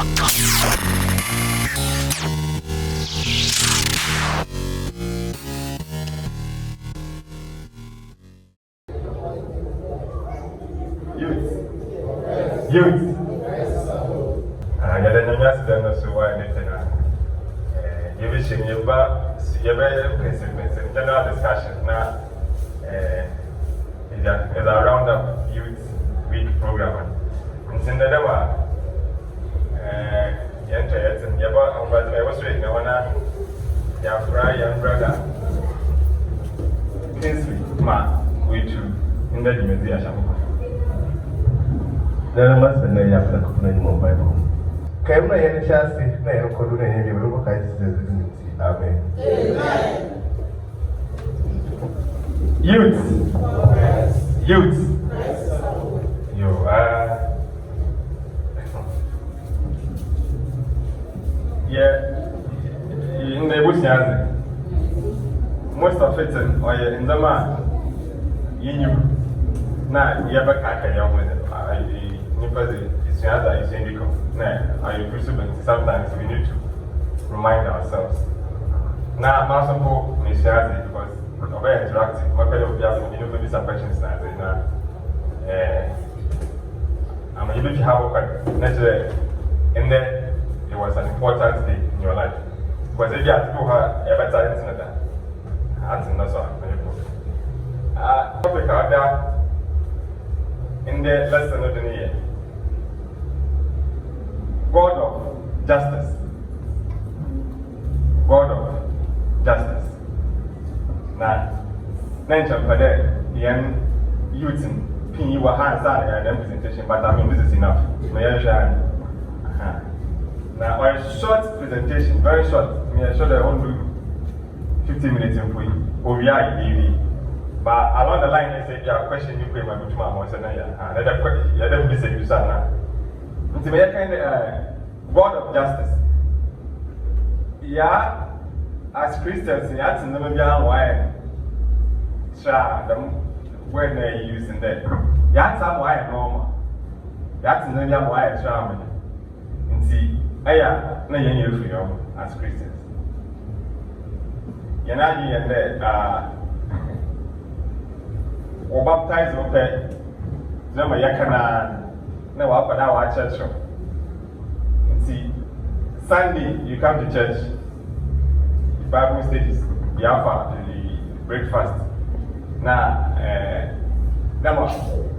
Youth. And then you just don't know why anything. You wish him you very principle general discussion now. Is a roundup youth week program. And since there were enter and I was reading now your fry young brother Kingsley Ma with you in the museum. There must be no young couple anymore Bible. Came my any chance if they don't call any of Amen. Youth. You are. Yeah, in the bush, most of it, or in the man, you knew. Now, you ever can't carry on with it. It's another indicator. Sometimes we need to remind ourselves. Now, Masambo is because we're very interactive. My fellow people have some questions now. I'm able to have a natural, and then it was an important day in your life. Because if you have to do her ever talent, that's another topic out there in the lesson of the year. God of justice. God of justice. Now, mention for that, young youth in your hands are an presentation, but I mean, this is enough. Now, a short presentation, very short. I show the only 15 minutes in free. But along the line, they say, yeah, question you pay my good mom, and another question, you don't listen to Sana. It's a kind of God of justice. Yeah, as Christians, you have to know why. When they use in that. You have to why normal. You have to know why charming. And see, no, you're free as Christians. You're not here and there. Or baptized okay. Zama yakana na wapa na wa church. See, Sunday you come to church. The Bible studies, the alpha, the breakfast. Now,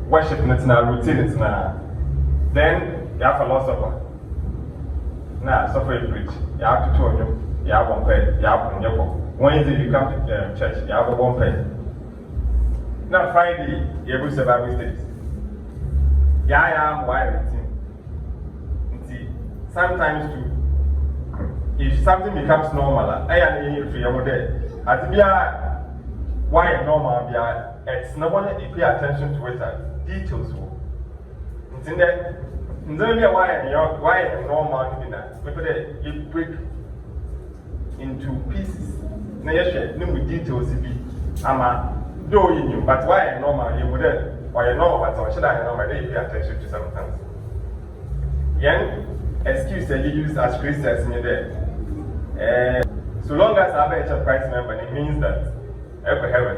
worship it's na routine it's na. Then you have philosopher. Now, suffer preach. You have to tell them. You have one pay. You have one yoko. Wednesday you come to church. You have one pay. Now Friday, you have to Bible studies. Yeah, why routine? Sometimes too, if something becomes normal, I am here for your day. As we are, why normal? It's no one to pay attention to it. Details. It's in there. It's only why normal. You break into pieces. Now you share no details. Though you knew, but why normal you would or you know what should I know my day pay attention to sometimes. Young excuse that you use as Christians in your day. So long as I have a church Christ member, it means that I go heaven.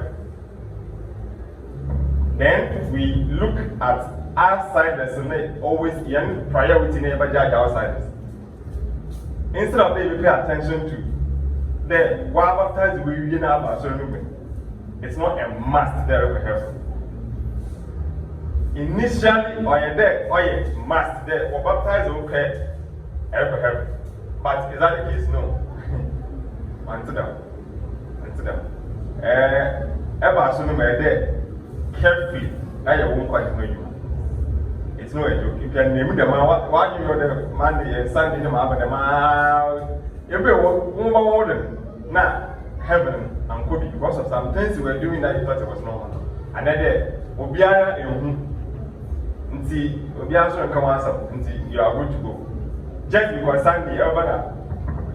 Then we look at outsiders and always young priority never judge outsiders. Instead of they pay attention to the what baptized we begin about so it's not a must there for heaven. Initially, or you're there, or you must there, or baptized okay, ever heaven. But is that the case? No. Unto them. Ever assume there, carefully, now you won't quite know you. It's no joke. You can name the man, what you know the Monday and Sunday, the man, you'll be one now. Heaven and Kobe because of some things we were doing that you thought it was normal. And then Obiara Obiara come answer until you are good to go. Just because Sunday Elbana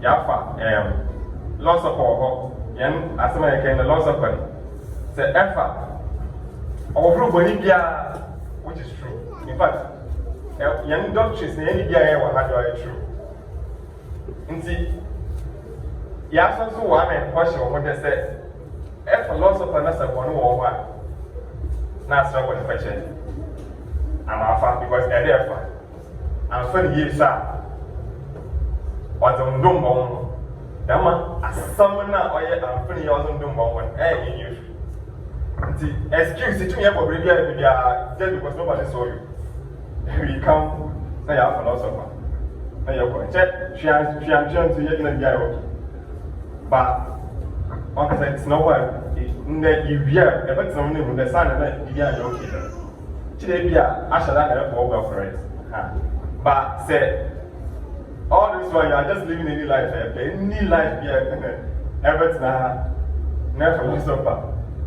Yafa loss of our young as American loss of money. Say effort. Our group Bolivia, which is true. In fact, young doctrines in any year were had true. Indeed, yes, also one and question what they said. A philosopher, that's a one or one. That's not what the question. I'm a fan because they're there for. I'm 20 years old. What's on Dumbo? Dama, a summoner or yet I'm 20 years on Dumbo when I use. Excuse it to me about radio just because nobody saw you. You come, say I'm a philosopher. Now you're going to check, she has to get in the guy. But, one can say it's no one. In the year, if it's only with the sun and the year, you're okay. Today, I shall not have over for it. But, say, all this while you are just living any life, any life, everything, never philosopher.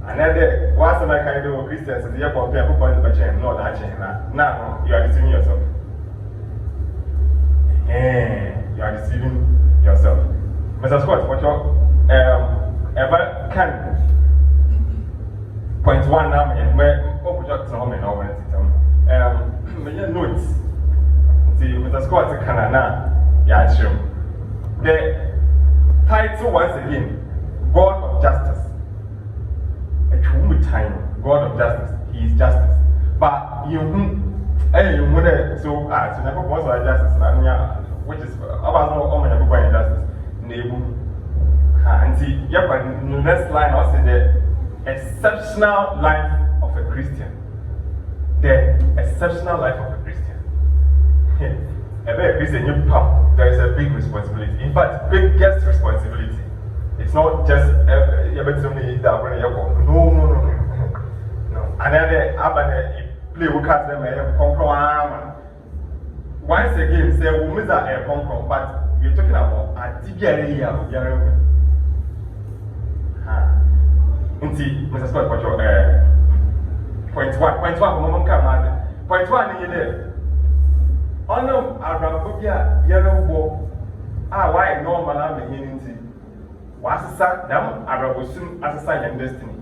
And then, what's the kind of Christians, the year for people point the chain, no, that chain. Now, you are deceiving yourself. You are deceiving yourself. Mr. Scott, what you ever can point one now, where open up to home and over it. Notes. See, Mr. Scott, Canana, yeah, true. The title once again, God of Justice. A true time, God of Justice. He is justice. But you, so never was justice, which is about no woman justice. And see, the next line also the exceptional life of a Christian. The exceptional life of a Christian. A very Christian, there is a big responsibility. In fact, biggest responsibility. It's not just no. And then play with cats them once again, say women are a conquer, but we're talking about a tigger. Mr. Scott, point one, point one, in there. Honor Arabia, yellow ball. Why normal I'm beginning to. What's the them Arabusum as a sign of destiny?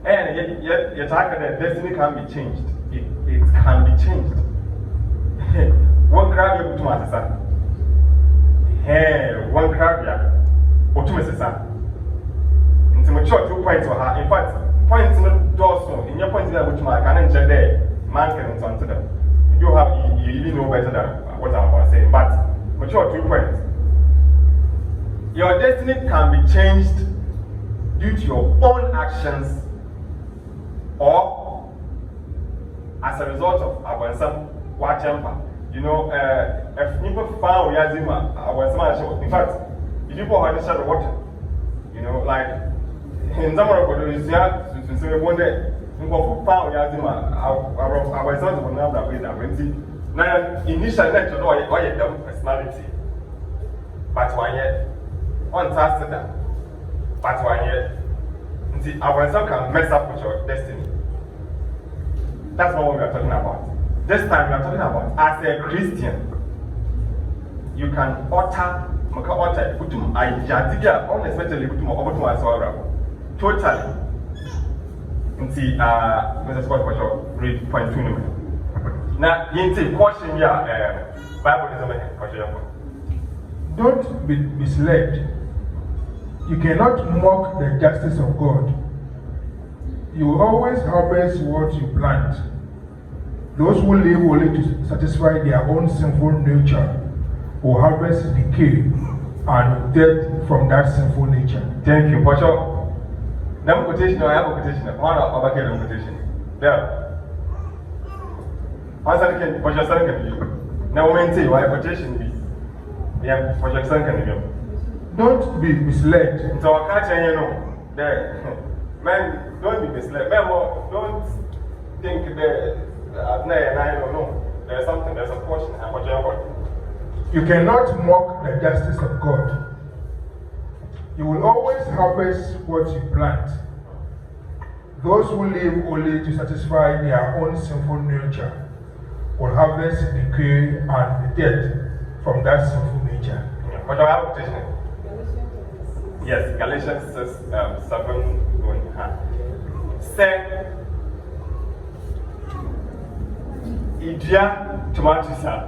And yet, you're talking that destiny can be changed. It can be changed. One crab you to my son. One crab ya, or to Mrs. Son. Into mature 2 points for her. In fact, points in the dorsal. In your point there, which my cannon there, man can answer them. You have you know better than what I'm saying, but mature 2 points. Your destiny can be changed due to your own actions or as a result of some temper. You know, if people found Yazima, in fact, if people had a shot of water, you know, like in some of the say one day, people found Yazima, our sons will not have been ability. Now, initially, you know, I had them personality, but one yet, untested them, but one yet, see, our son can mess up with your destiny. That's not what we are talking about. This time we are talking about as a Christian, you can utter, unexpectedly, totally. And see, Mr. Scott, for sure, read point 2. Now, you say, question your Bible is a Don't be misled. You cannot mock the justice of God. You will always harvest what you plant. Those who live only to satisfy their own sinful nature will harvest decay and death from that sinful nature. Thank you, Pastor. Now, quotation, I have a quotation. One of our quotation. There. Once again, Pastor San can be. Now, when say, why quotation be? Yeah, Pastor San can be. Don't be misled. So, I can't tell you, no. There. Man, don't be misled. Man, don't think that. No, there's something, there's a portion. You cannot mock the justice of God. You will always harvest what you plant. Those who live only to satisfy their own sinful nature will harvest decay and death from that sinful nature. But I have a quotation. Yes, Galatians 7. Say, Idia tomatoes are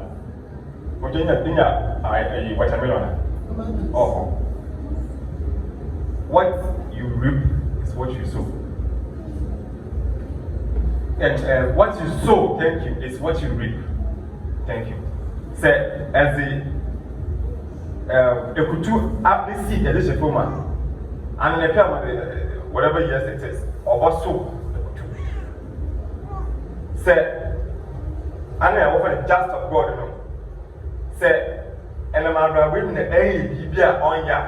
watermelon. Oh, what you reap is what you sow. And what you sow, thank you, is what you reap. Thank you. Say, as the Ekutu aptly seed, the dish woman, and in a whatever years it is, or what sow. Say, and I offer the just of God, you know. Say, and I'm not waiting the A, on ya.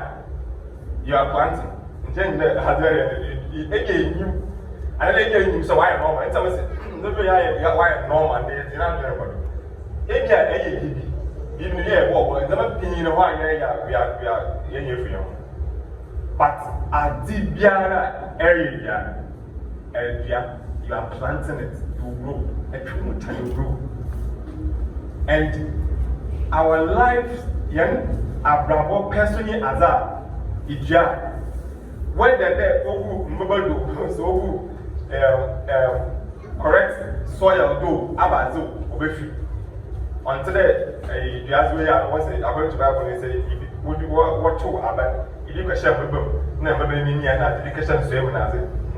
You are planting. Then the other, you. And then you so I am normal. It's almost no way I am normal. They're not normal. If you are even here, what never been in a while, we are in your film. But at the Biara area, you are planting it to grow, a true time to grow. And our lives, young, our bravo person as a Ija, when they're over, so correct soil do abazo obefi until the way I was going to Bible and say would you what to about if you can share with them never be in education so when I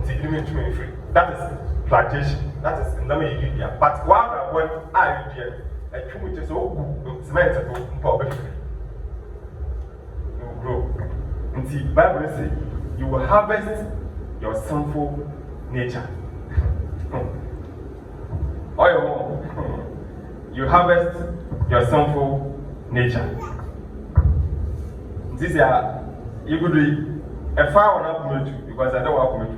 say give me 2 free that is plantation that is in the way but while when I did a true which is so cement to public you will grow until Bible say you will harvest your sinful nature. You harvest your sinful nature. This is you could do a far on up because I don't want to.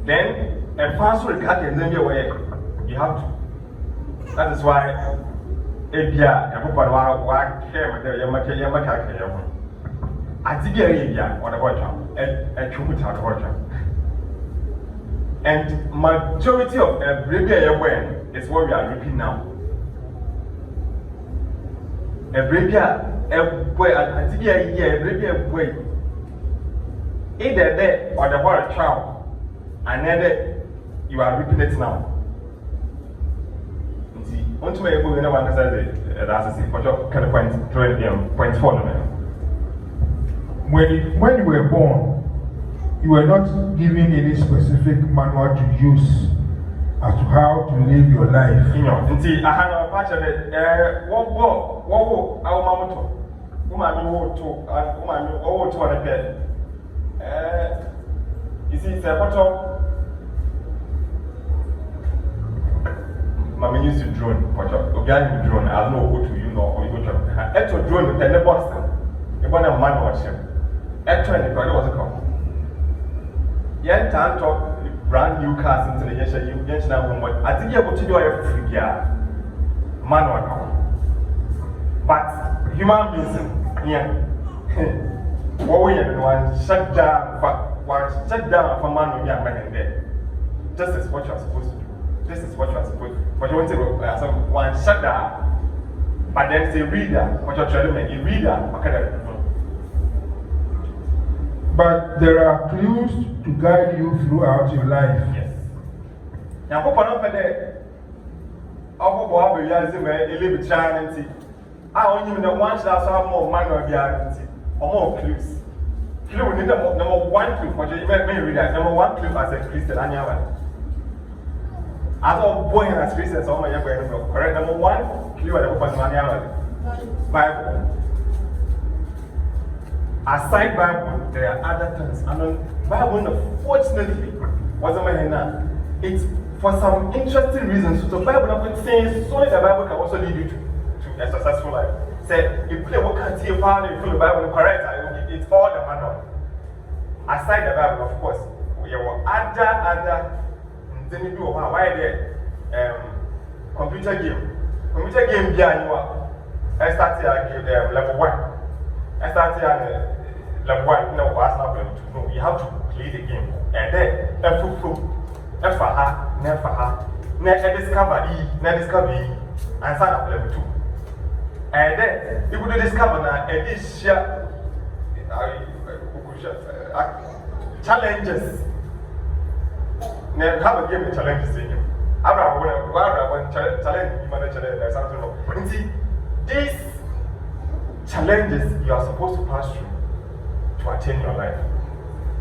Then a fast regard and then you have to. That is why Abia, everybody why came there, Yamaka. I think on the watch a true watch. And majority of every year is what we are reaping now. Every year, every year, either there or the whole child, and then you are reaping it now. See, once we are going to understand that's the kind of point 4. When you were born, you were not given any specific manual to use as to how to live your life. You know, I had a patch of it. Our mama you see, it's a photo. Mammy used to drone, but organic drone. I don't know who to you know or you go to. It's a drone with a Boston. You want a man watch him. Actually, what's it called? Young time talk brand new cars into the yes, I think you're able to do a free manual. But human beings, what we have one shut down for man with young man there. This is what you're supposed to do. This is what you're supposed to do. But you want to one shut down, but then say reader, what you're trying to make, you reader, okay. But there are clues to guide you throughout your life. Yes. Now, who put up there? Oh, Bob, you are a little charity. I only know one shall have more money or guarantee or more clues. Clue need number 1 clue for you may read that. Number 1 clue as a Christian. As a boy and as Christians, all my young people correct. Number 1 clue at the open Bible. Aside Bible, there are other things. And the Bible, unfortunately, it's for some interesting reasons. So the Bible not saying so the Bible can also lead you to a successful life. Say, you play what can't see a power, you feel the Bible correct, it's all the manual. Aside the Bible, of course, we have other then you do why there computer game. Computer game, I started level 1. I started level 1, no, was not level 2. No, you have to play the game. And then, never discover and sign up level 2. And then, you could discover now, and this challenges. Now, have a game of challenges in you. Abraham, challenge you manage there's something wrong. You see, these challenges you are supposed to pass through to attain your life.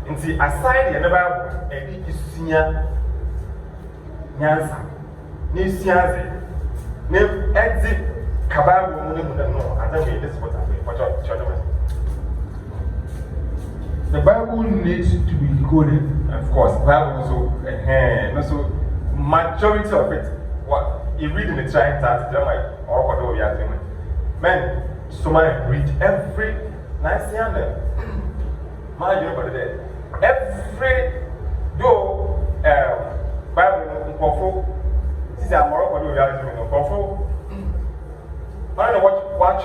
You see, aside the never a big senior Nyansa, New Siazi, New Exit Kababu, no, and then this is what I'm doing. Watch out, the Bible needs to be decoded. of course, Bible so majority of it, what you read in the trying task, they're like, or what we are doing. Men, so I read every nice young my dear, but every Bible, this is a more what we are doing. I don't know watch.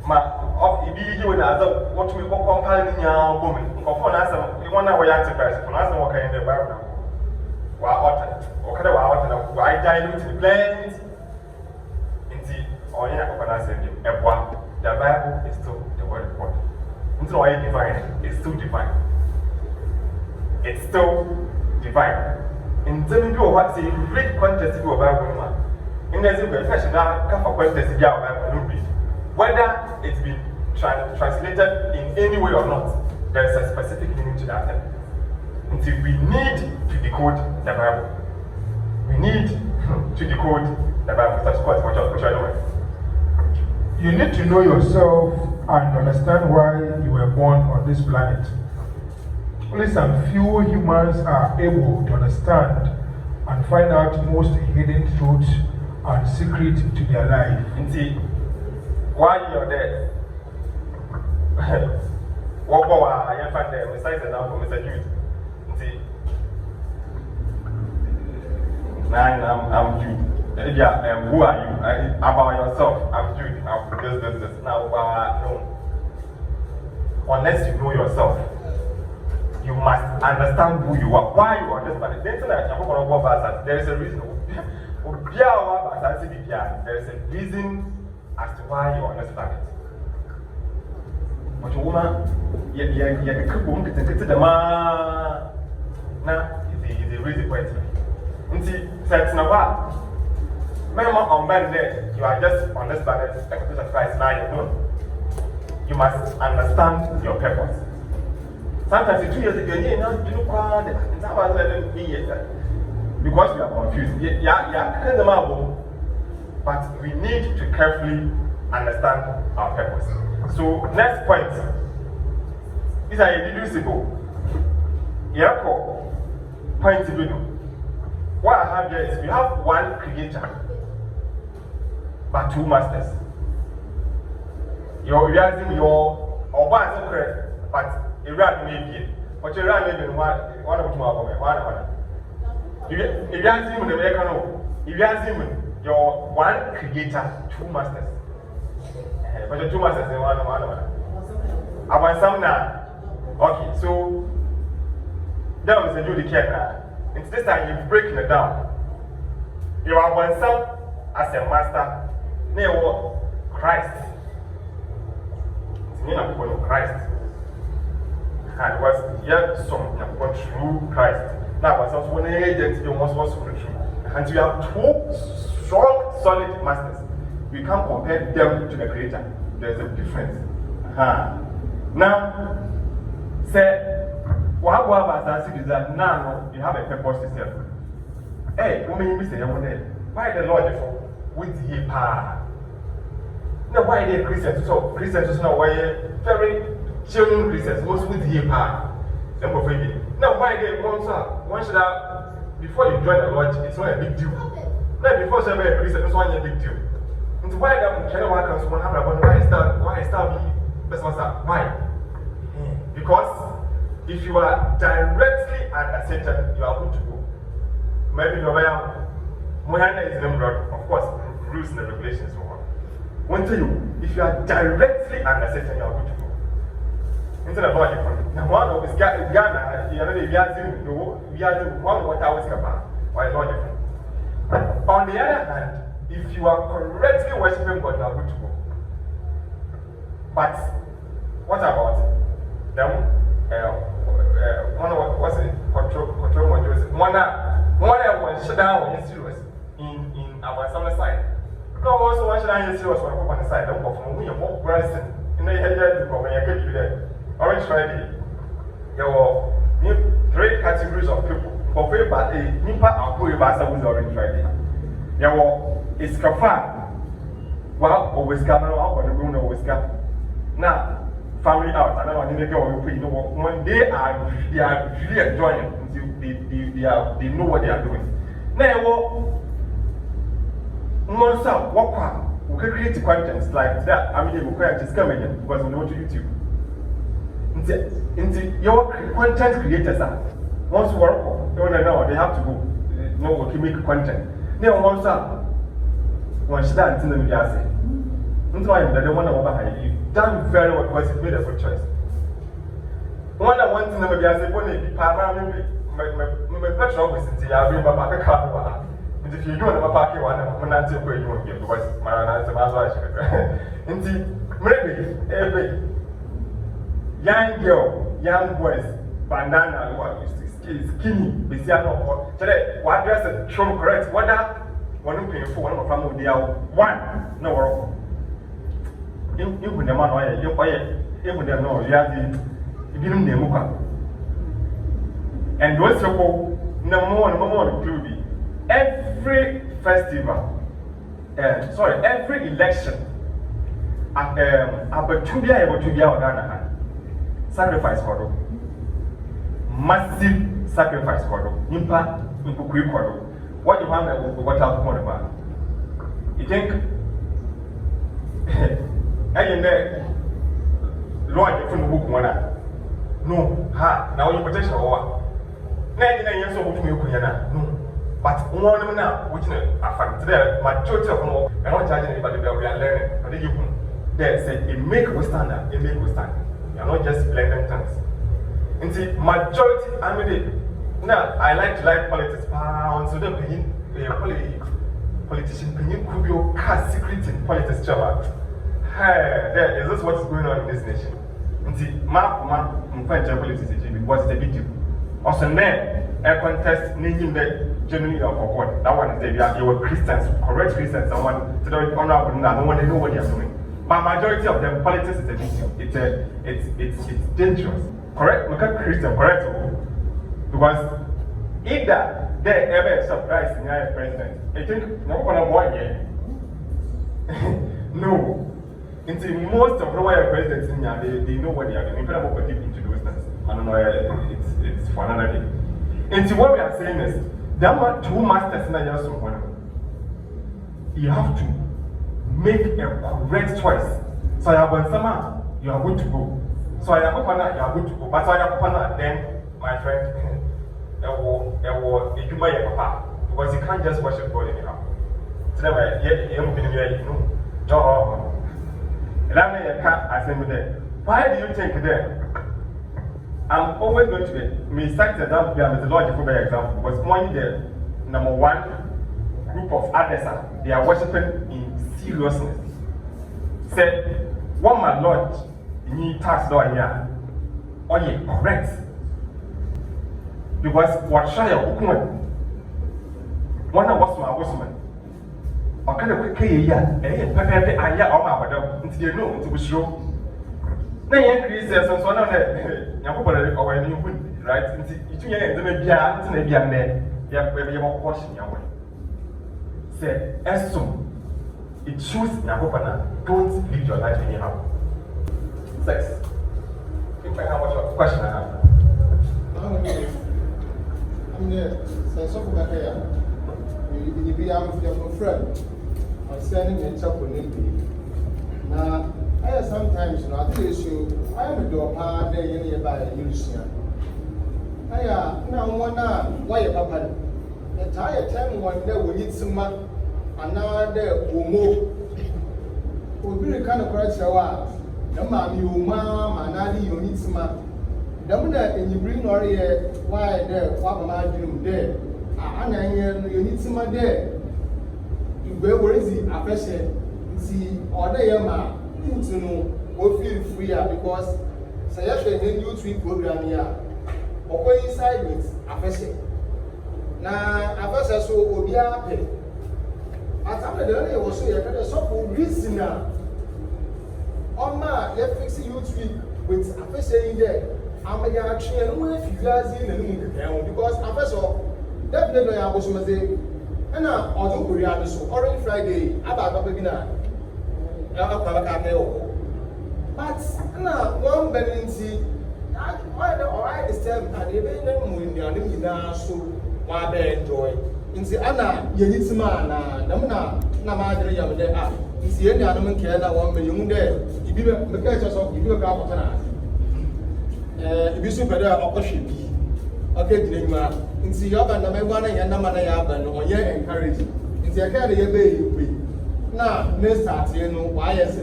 Ma of ibi when other what we call compiling your woman. For answer, you want to way antichrist. For answer, what kind of Bible? Wow, what kind of out and I dilute plenty. Indeed, or yeah, open answer. The Bible is still the word of God. Until I divine, it's still divine. It's still divine. In telling you what say, read context of Bible. In the fashion, now come for context of Bible. Whether it's been translated in any way or not, there is a specific meaning to that. Until we need to decode the Bible. We need to decode the Bible. That's quite much of it. You need to know yourself and understand why you were born on this planet. Only some few humans are able to understand and find out most hidden truths and secrets to their life. Until while you're there, what I am finding there, besides the example, Mr. Jude. See, I'm Jude. Yeah, who are you? About yourself, I'm Jude. I'm this. Now, no. Unless you know yourself, you must understand who you are, why you are this planet. There is a reason. There is a reason as to why you are on this planet. But your woman, you could the man. Now, it's a reason point. You see, says Nava, member on man there, you are just on this planet, expectation of Christ now, you know. You must understand your purpose. Sometimes 2 years ago, you know, you look around, and someone let me because we are confused. But we need to carefully understand our purpose. So, next point. These are irreducible. Point to what I have here is we have one creator, but two masters. You're realizing your or one is correct, but a rat may be. But you're running one of tomorrow. If you ask him, if you ask him, you're one creator, two masters. But the two masters are one. I want some now. Okay, so that was a do the care now. It's this time you're breaking it down. You are one son as a master. Now, Christ. It's mean of Christ. And it was yet some true Christ. Now, was also one agent, you must also be true. And you have two strong, solid masters. We can't compare them to the Creator. There's a difference. Now, say, what about that now you have a purpose to serve? Hey, woman, you say, why the Lord with ye power? Now, why are they Christians? So, Christians now, why very genuine Christians, most with ye power. Now, why they one should have, before you join the Lord, it's not a big deal. Now, before you join a Christian, it's not a big deal. And why them can work on someone have why is that best master? Why? Because if you are directly under Satan, you are good to go. Maybe you are Mohana is the brother, of course, rules and regulations so on. One tell you, if you are directly under Satan, you are good to go. Instead of logic from now one of his Ghana, you know, we are doing one what I was capable. Why logic? On the other hand, if you are correctly worshiping God, you are good to go. But what about them? What's it? Control modules. One one that was shut down is serious in our summer side. No, also one shut down is serious on the side. Don't go from me and walk person in the head to come and get you there. Orange Friday. There were 3 categories of people. For free, but a Nipa and Puri Basa with Orange Friday. There were a scafa. Well, always gather out when the moon always gather. Now, family out, and I need to go with you know when they are really enjoying it, they know what they are doing. Now, once up, we can create content like that. I mean, we can just come in because we know to YouTube. Into your content creators are once you work, they have to go. We can make content. Now, once up, once you done, the media say, that's why I don't want to overhire you. Done very well because you made a good choice. One that wants to know, I say, when they be paramount, my petrol was in the Abbey, but I can't. If you don't have a parking one, I'm not sure where you want to be because my answer was indeed, maybe every young girl, young boys, bandana, skinny, Bisiano, today, what dress is true correct? What that one who pay for one of family, they are one, no work. You put them on, you put them on, you have the beginning of the and those people, no more, including every festival, every election, sacrifice for them. Massive sacrifice for them. Impact, quick for them. What you want to watch out for about? You think, and then, Lord, from the book one. No, now you protection or 99 years old to me, no. But one now, which I find today, majority of them, and not charging anybody that we are learning. But you they say, it make we stand, it make we stand. You are not just blending tongues. And see, majority, I mean, now I like politics, so the politician, could be a secret in politics, job. Hey, is this what's going on in this nation? And see, my French politics was the big deal. Also, a contest naming the genuinely of what that one is there. You were Christians, correct Christians, someone to the honorable, no one they know what they are doing. But majority of them, politics is a big deal. It's dangerous. Correct? Look at Christian, correct? Because either they ever surprise in your president, I think no one of 1 year. No. Into most of the presidents in here, they know what they are doing. If you don't go deep into those things, I don't know, it's for another day. Into what we are saying is, there are 2 masters in the years of one. You have to make a correct choice. So you have summer, you are good to go. So I have a partner, you are good to go. But so I have a partner, then, my friend, if you buy a papa, because you can't just worship God anyhow. So then, you know, why do you think that? I'm always going to be, me start example here with the logical example, because one the number 1 group of others they are worshiping in seriousness. Say, one my Lord, you tax law here, or you correct. Because what shall you one of us my worshipman. Or kind of quick here, perfectly I hear all my them until you know to be sure. Then you increase and so on or any wood, right? It's you may be a there. You have maybe more caution your way. Say, as soon it choose Yakopana, don't live your life anyhow. Sex. If I have a question, I have. I'm there, say something like that. You be out with your friend. I'm standing in chapel. Now, I sometimes, you know, I tell you, I am a door part there nearby a musician. I now one why a papa. The entire time one day we need some money, and now there will move. We'll be the kind of correct shower. No, ma'am, you, ma'am, and I you need some money. And you bring or why there, what am I doing there? And you need some money there. Where is it? I see, or they are to know what feel free because say after the new tweet program here, or go inside with a person. na afasa so obi ape atam de na wo so ye ka so for reason Oma ye fix youth week with afasa in there amaja atwe no we fiazi na nu nkeke because afasa definitely ya bo so meze na ojo korea do so Orange Friday aba bi na akwa ka ka yo but na one benenti alright this time and even mu ndiane nyina so wa be enjoy nti ana yeyitima na ma adere yam de nti ye nnuane nke na won me yum de ibi be ka cha so ibi ka akota na ibi so pede akohwe bi okay dire nyuma nti yo ba na me gwa na ye na ma na ya ba no onye encourage nti e ka de ye be yi na me start ye no wa yes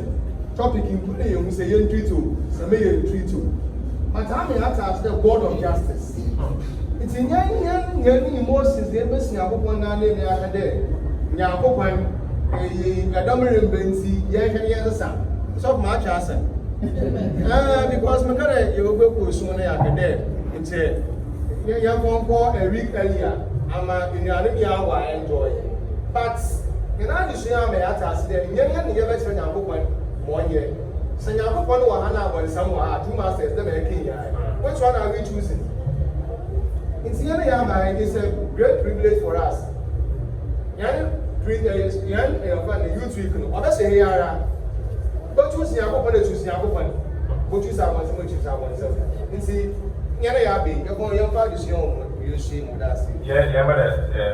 topic include ye mu say ye ntwito se me ye ntwito but I'm at the board of justice. It's in young emotions, the embassy of one name I had there. Yakopan, a dominant Benzi, Yakan, so much as because Macana, you will go soon after there. It's a young one for a week earlier. I'm in your hour, I enjoy. But in other share, I at us, the young Yakan Yakopan 1 year. Senyaku Pano Wahana when somewhere 2 masters, the making. Which one are we choosing? It's it's a great privilege for us. Young youth week, others say, but choose Yakopan, choose Yakopan, but choose our oneself. And see, Yana Yabi, you're going to find you see Mudasi. Yeah,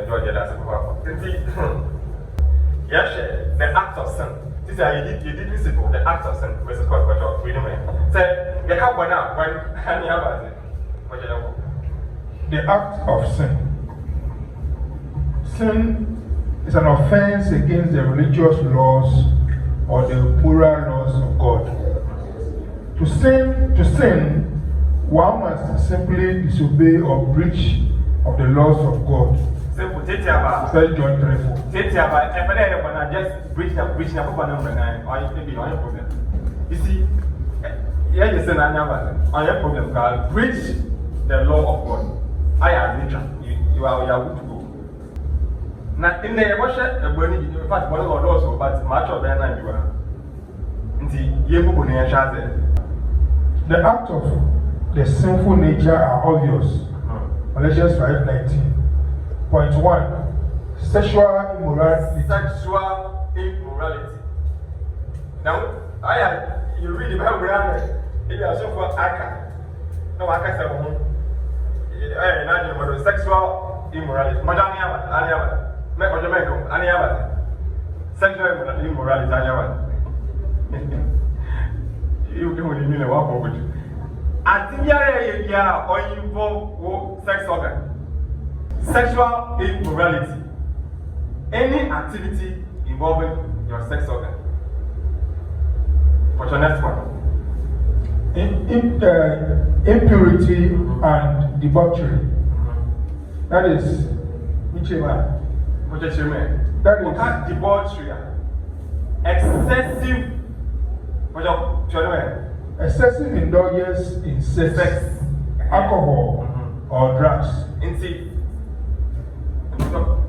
Georgia, that's a yes, the act of sin. This is you did visible the act of sin versus what freedom. Say you have one now when any other The act of sin. Sin is an offense against the religious laws or the moral laws of God. To sin, one must simply disobey or breach of the laws of God. Simple. First John 3:4. Just breach the problem. You see, here you say on your problem, God, breach the law of God. I agree, you are good to go. Now, in the wash, in fact, one of our laws, but much of them you are. The act of the sinful nature are obvious. Galatians 5:19. Point 1. Sexual immorality. Now, you read the Bible, you are so for Aka. No, Aka said, sexual immorality. Madame, sexual immorality. You don't mean a walk over you. I think you are involved sex organ. Sexual immorality. Any activity involving your sex organ. What's your next one? Impurity and debauchery. That is Michema. That is debauchery. Excessive indulgence in sex, alcohol, or drugs.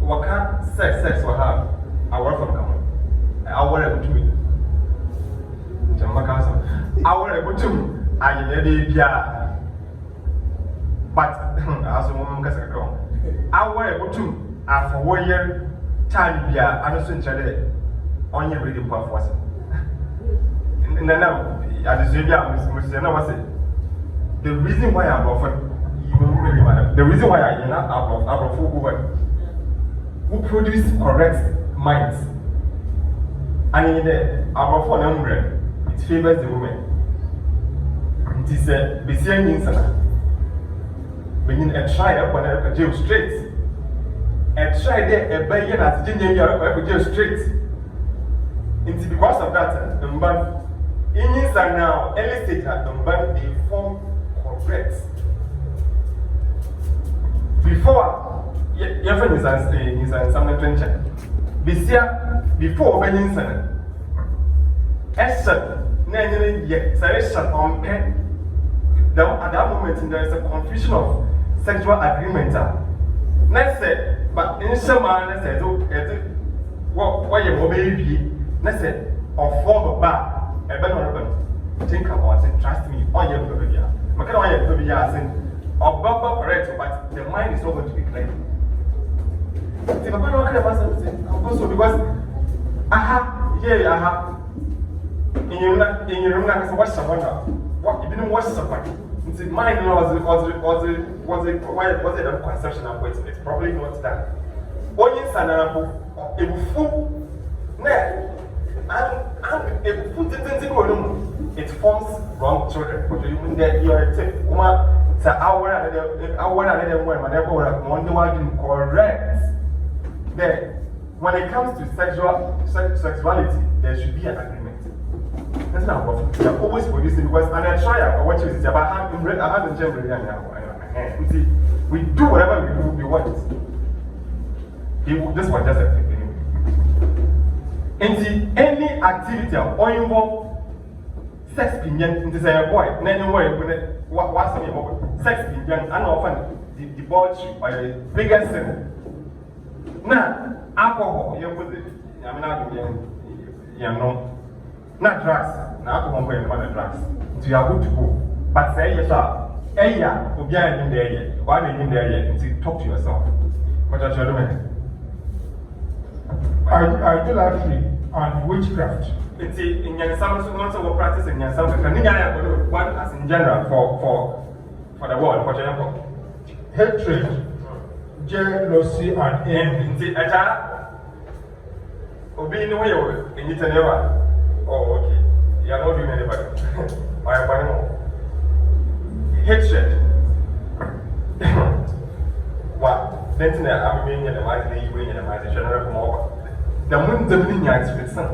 What kind of sex will have? I work from Cameroon. I work able to me. I work able to me. I need a but as a woman can go. I work able to after 1 year time. Yeah, I don't think that on your reading part was it. And then now, as you say, the reason why I'm offered, the reason why I am not over who produce correct minds. And in the our phone it favors the women. It is a Bessian insana. When a trial when a jail straight. A try there a bayan at jail straight. It's because of that, in insana now, any state at the they form correct. Before your friend is an some adventure. Before Benin Senate, Esther, Nanny, selection on pen. Now, at that moment, there is a confusion of sexual agreement. Let's say, but in some man, let's say, what you will be, let's say, or form a bar, a better think about it, trust me, on your baby. McCann, your baby, or Baba correct, but the mind is not going to be clear. See, but I'm not also because in your room, like, what's the wonder? What you didn't watch somebody. Mine was it a conception of it? It's probably not that. When you stand up, it will fool. And if put it in it forms wrong children. But you mean that you are it's an hour and then whenever correct. Then, when it comes to sexuality, there should be an agreement. That's not what we are always producing because and I try out what you say about I haven't generally you see, we do whatever we do, we want. This one just a and any activity or involve sex opinion into say a boy, anyway, what's the sex opinion and often the debauchery or the biggest sin. Now, alcohol, you put it, I mean, you know. Not drugs, now alcohol going on drugs. So you are good to go. But say yourself, hey, yeah, who behind in there yet? Why are you in there yet? Until talk to yourself. What are you doing? Idolatry and witchcraft. It's in your some will practice in your some one as in general for the world, for example. Hatred, jealousy, and envy. Obey the way in it. Oh, okay. You are not doing anybody. I am fine. Hatred. What? Then I'm being in the mighty, you bring in the mighty general from over. The moon, the moon, with sun.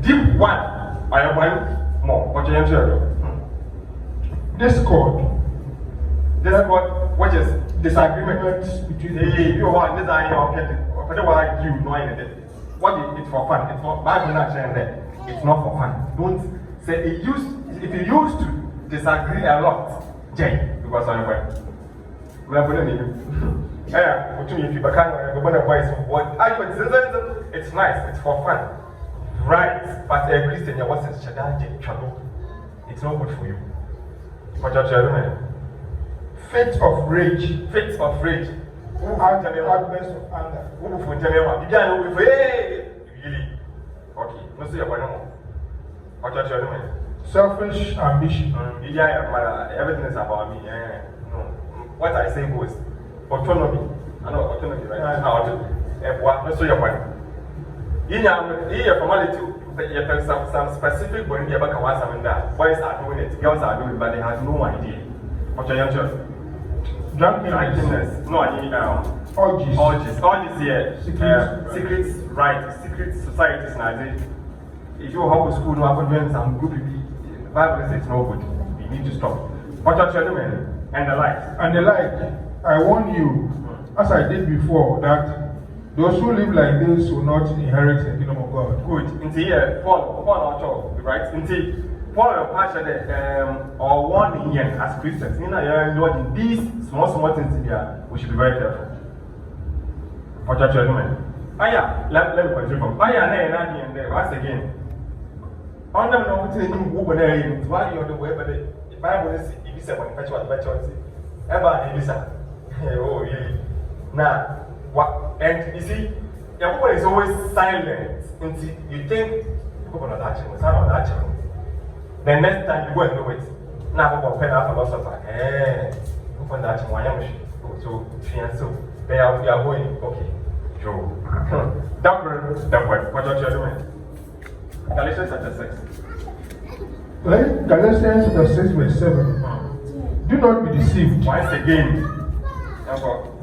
Deep one. I am one more. What you enter? Discord. Discord, what is disagreements between you are designing or whatever you know anything. What is it for fun? It's for Bible not saying that. It's not for fun. Don't say it if you used to disagree a lot, Jay, because I'm going. We are putting in. Yeah, what you mean? People can't remember voice. What it's nice, it's for fun. Right, but a Christian, you want to challenge trouble. It's not good for you. What are you doing? Fit of rage. Fit of rage. Outburst of anger. Okay, no see about no. What are you doing? Selfish ambition. Everything is about me. No. What I say goes. Autonomy. I know autonomy, right? No so your point. In your formality, you have some specific when you have a boys are doing it, girls are doing it, but they have no idea. What are you doing? Drunkenness. No, orgies here. Secret societies now. If you have a school, you have to some group. The Bible says it's no good. You need to stop. What are you doing? And the like. And the like. I warn you, as I did before, that those who live like this will not inherit the kingdom of God. Good. Into here, Paul also, right? Into Paul partially or warning here as Christians. You know, these small things here, we should be very careful. What are you doing? Let me continue from. Once again. On them not putting any woman while you're the way, but the Bible is if you say one perpetual choice. Ever Elisa. Oh, really? Now, what? And you see, everybody is always silent until you think people are not acting. It's not acting. The next time you go and do it, now people pen out a lot of time. People are acting. Why am I? So, they are going. Okay, Joe. That word. What are you doing? Galatians chapter 6. Galatians chapter 6 verse 7. Do not be deceived. Once again,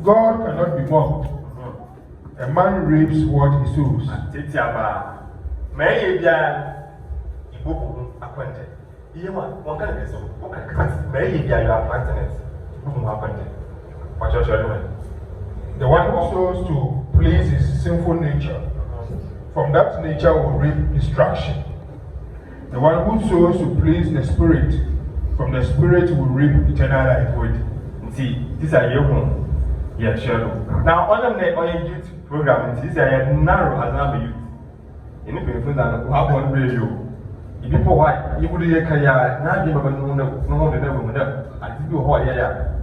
God cannot be mocked. A man reaps what he sows. May you acquainted. One kind of so. May you are planting it. What are you doing? The one who sows to please his sinful nature, from that nature will reap destruction. The one who sows to please the Spirit, from the Spirit will reap eternal life. See, these are your home. Yeah, sure. Now, on them, on your youth program, it's narrow as I'm a youth. And if you that I want to you, if people why you would hear Kaya, now you never know the never I think you what, yeah.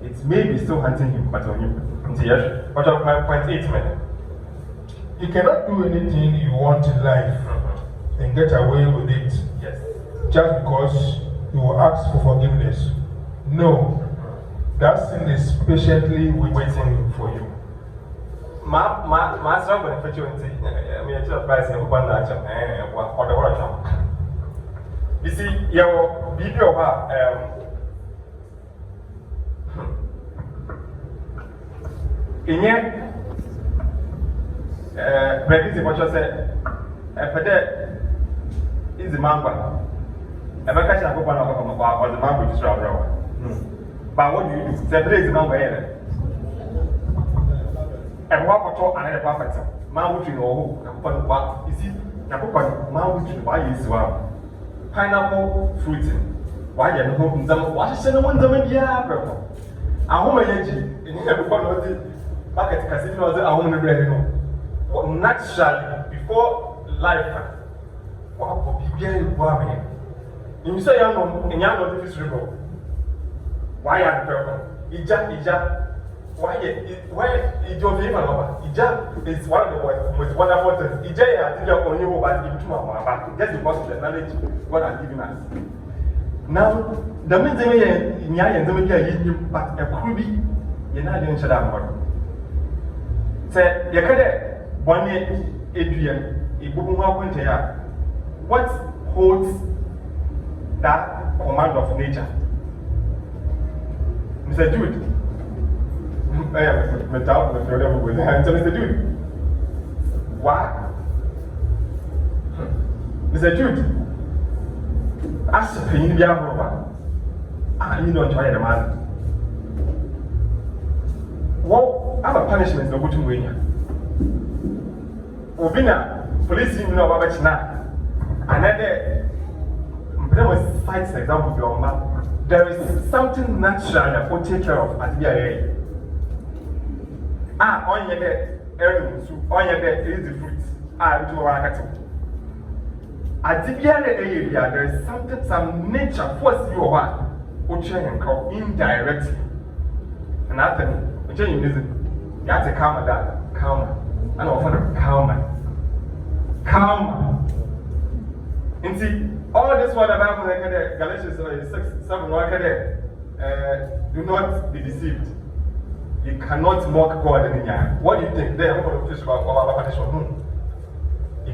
It's maybe still hunting him, but on you. Yes, what of 5.8 minutes. You cannot do anything you want in life and get away with it. Yes. Just because you will ask for forgiveness. No. That sin is patiently waiting for you. My son, when you advice, you see, your video, in yet, Brexit, what you said, is the mamba. A vacation of one of the mamba is rather. But what do you do? Separate the number here. And what for talk and a perfect man which you know, what you see, Napoleon, man which you buy is pineapple fruiting. Why you know them? What is the one them? Yeah, purple. I home a legend in everyone was it. Bucket casino, I want to bread. What naturally before life. What will be very warming. You say, I know, and you know this river. Why are the purple? Ija. Why is your name? Ija is one of the most wonderful things. Ija, I think you're only over to my just because of the knowledge God has given us. Now, the main thing in Yan and the media, but a cruddy, you're not doing shut up. Say, you can't one year, Adrian, a book more here. What holds that command of nature? Mr. Jude. I am with the hands of Mr. Jude. What? Mr. Jude, ask the pain be over. Ah, you don't try the man. Well, I have a punishment no good to win. Obina, police in no Babachina. Another fights example beyond that. There is something natural that will take care of at the area. Ah, on your bed, on your bed is the fruit. Ah, to our cattle. At the area, there is something, some nature force you over, which you can call indirectly. And after which you listen, you have to calm that, calm. And often calm. And see, all this what about Galatians 6:7, do not be deceived. You cannot mock God in the What do you think? They are going to fish about our punishment. You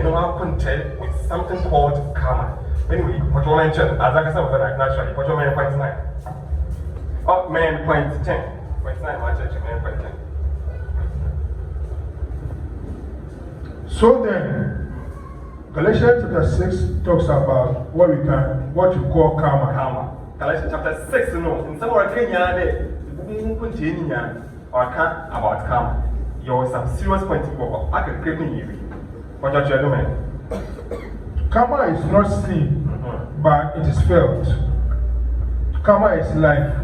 know, content with something called karma. Anyway, what you mentioned, as I said, naturally, what you mean, point 9. Oh, man, point 10. Point 9, my church, man, point 10. So then, Galatians chapter 6 talks about what you call karma. Galatians chapter 6, no, in some of our Kenya, or can't about karma. You have some serious points to go. I can create me. What are you doing? Karma is not seen, but it is felt. Karma is life.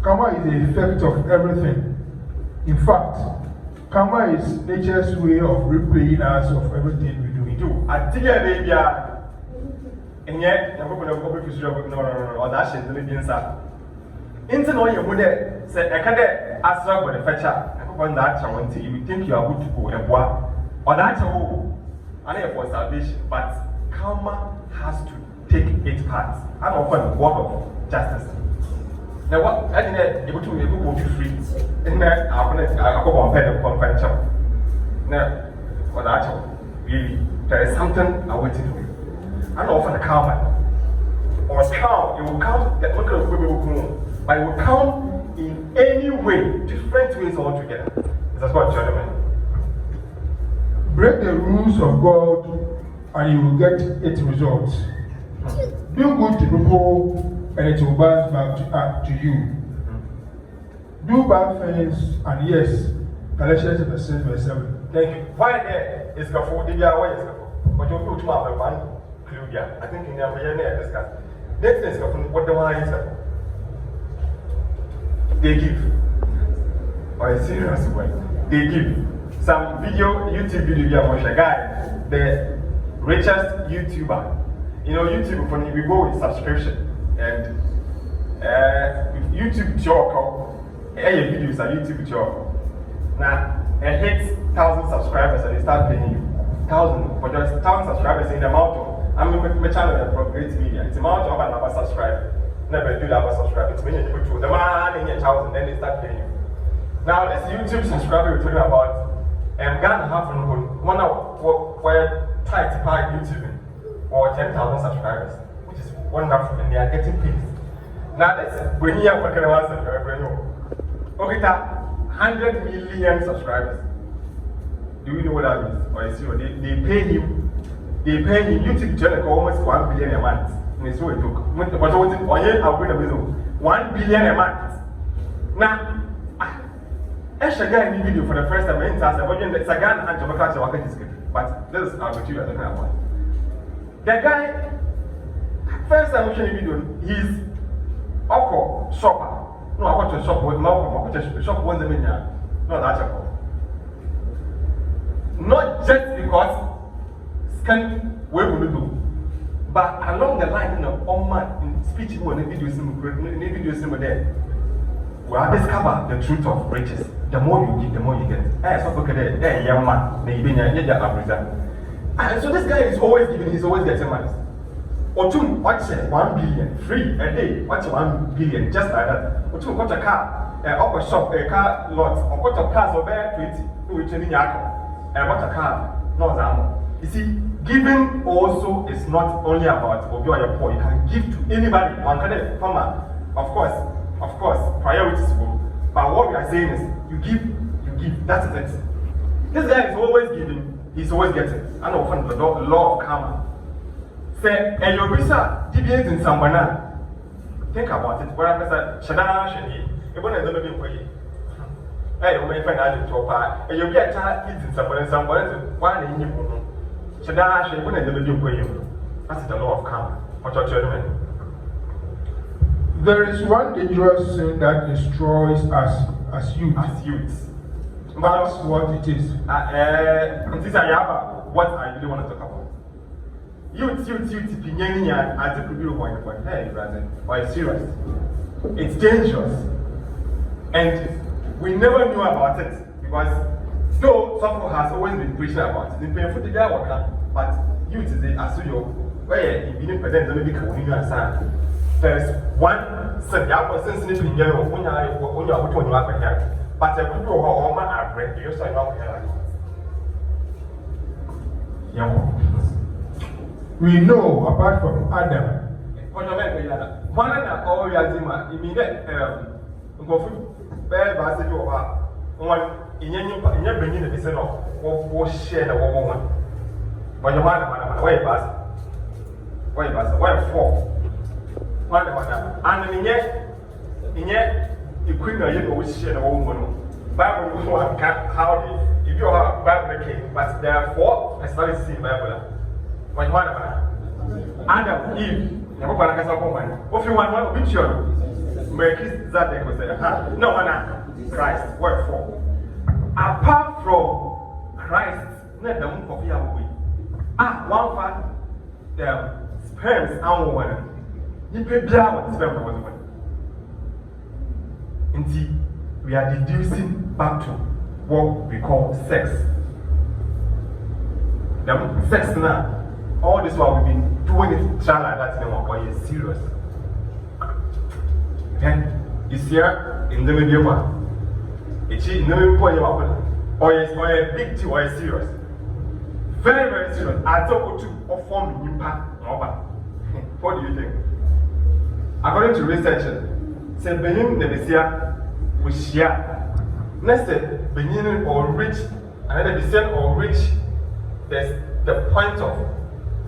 Karma is the effect of everything. In fact, karma is nature's way of repaying us of everything we do. I think baby, and yet, I'm going to go to the or that shit, the inside. Into knowing your mother said, I can't ask her for the fetcher. I want that I want to. You think you are good to go and what? Or that's all. I know for salvation, but karma has to take its part. I'm often word of justice. Now, what I didn't able to go to free. And then I go on pay the convention. Now, for that, really, there is something I want to do. I know often the karma. Or cow, it will come, that look at the but it will come in any way, different ways altogether. That's what gentlemen. Break the rules of God and you will get its results. Do good to people and it will bounce back to you. Do bad things and yes, Galatians chapter 6 verse 7. Thank you. Why there is the food? Did you away? But you put my one clue here. I think in the way discuss. That is what the one is. They give. or a serious one. They give some YouTube video of a guy, the richest YouTuber. You know, YouTube for we go with subscription and YouTube talk, videos are YouTube talk. Now it hits 1,000 subscribers and they start paying you 1,000 for just 1,000 subscribers in the amount of. I'm my channel for Great Media. It's amount of another subscriber. Never do that subscribe. It's when you put the man in your house and then they start paying you. Now this YouTube subscriber we're talking about, Ghana have one of where tight by YouTube or 10,000 subscribers, which is wonderful, and they are getting paid. Now this when you have okay, 100 million subscribers. Do you know what that means? Or you see what they pay him? They pay him YouTube channel almost 1 billion a month. And it's what it took. But what is 1 billion a month. Now, I should get a video for the first time. It's a Sagan and Jamaica Waka is good. But this is our material I'm talking about. The guy, first time watching the video, he's Oko shopper. No, I want to shop with Malcolm. I want to shop once a minute. No, that's a problem. Not just because scan where we do, but along the line, you know, on my speech, in videos there, we have discovered the truth of riches. The more you give, the more you get. So look at it, young man, and so this guy is always giving, he's always getting money. Or two, watch 1 billion free a day. Watch 1 billion just like that. Or two, watch a car, up a shop, a car lot, or watch a car so bad 20, which is and watch a car, no example. You see, giving also is not only about if you are poor. You can give to anybody. One kind of farmer, of course, priorities. But what we are saying is, you give. That is it. This guy is always giving. He's always getting. I know from the law of karma. Say, and your visa deviates in some manner. Think about it. Where I said, Shadana Shani, you're going to do it for you. Hey, you may find out in your part, and you'll get a child eating somebody to one in you. Shadana Shani, when I do it for you. That's the law of karma. What your children. There is one dangerous sin that destroys us as youths. That's what it is. What I really want to talk about. Youth, I think we will point. Hey, brother, why serious? It's dangerous. And we never knew about it because though someone has always been preaching about it. The painful guy worker, but youth is the asuyo where you didn't pretend to be coming outside. There's one said the person sleeping yellow when you are put on your upper hair. But a good or man are bread, you saw your hair. We know apart from Adam. One and all Yazima, immediate go very basic one in your beginning of the center or share the woman. But your man, where pass? Where for? One and in yet, you couldn't always share the woman. Bible how if you are Bible king, but there are 4 I started seeing Bible. When one Adam, Eve, never want to get woman. If you want one picture, Melchizedek was there. No one, Christ, what for? Apart from Christ, let them copy away. One fact, the sperms and woman. You pay what sperm was one. Indeed, we are deducing back to what we call sex. The sex now. All this while we've been doing it trying like that in one point is serious. Then it's here in the media one. It's in the point or a big deal or serious. Very, very serious. I talk to form impact. What do you think? According to research, say Benin the Messiah we share. Next Benin or rich, another Messiah or rich, there's the point of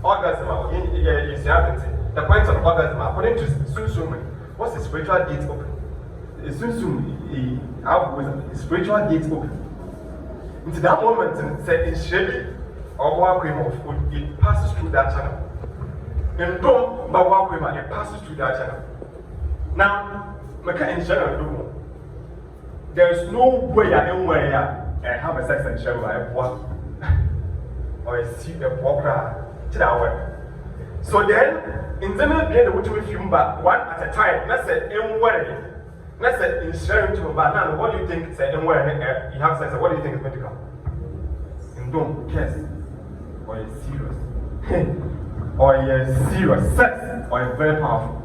orgasm, the point of orgasm, according to Sun, what's the spiritual gate open? Sun, the spiritual gate open. Into that moment, say in Shelly or Wakwim of food, it passes through that channel. In Dom, but Wakwim, it passes through that channel. Now, Maka in general, there's no way I don't wear and have a sex and share with what or a see a walker. So then, in the middle, the which we film back one at a time, let's say, in wearing, let's say, in sharing to a banana. What do you think? Say, in wearing, you have sex, what do you think is medical? In don't yes, or is serious, or is serious sex, or is very powerful.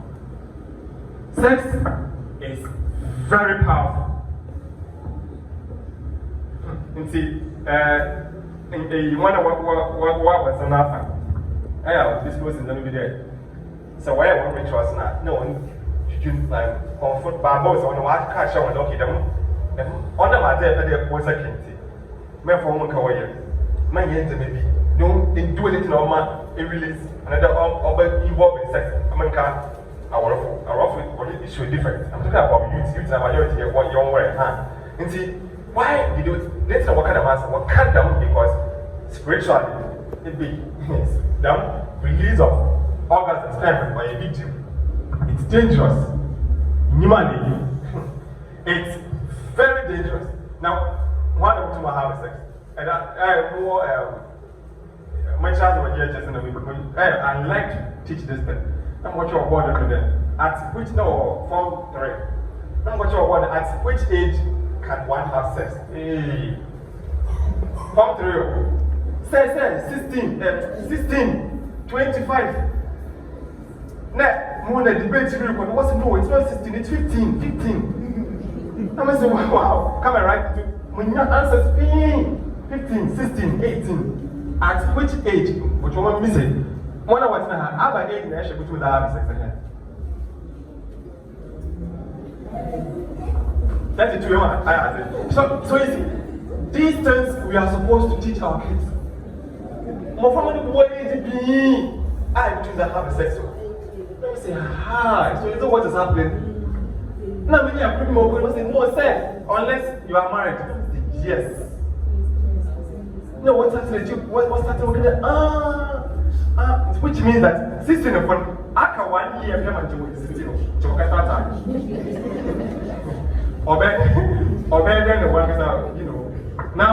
Sex is very powerful. You see, in one of what was an offer. This person is going to be there. So, why I want to trust now? No one should comfort bambos on the white cash on the them. On the matter, there was a kinty. My former career. My ends maybe. Don't do it in our release. Another involved in sex. America, our offer issue different. I'm talking about youth majority of what young wear. And see, why did you let's know what kind of master? What kind of because spiritually, it be the release of organs and sperm by a victim. It's dangerous. Humanly, it's very dangerous. Now, one of them have sex, and I more my child was here just in a week. I like to teach this thing. I'm watching your body to them. At which no form 3. I'm watching your body. At which age can one have sex? Hey. Form 3. Say 16, 25. Now, more than debate you what's no, it's not 16, it's 15. I must say, wow, come on, right? When your answers 15, 16, 18, at which age, which one miss it? One of what's now, how about 8 I should go to the have sex again. 32, I so easy. These things we are supposed to teach our kids. My family, what is it being? I between that have a sex. Let me say, so you know what is happening? Now, many are pretty more going to say, no, sir, unless you are married. Yes. No, what's happening? What's happening? Which means that 16 of one, after 1 year, come and do it. 16 of or better than the one, you know. Now,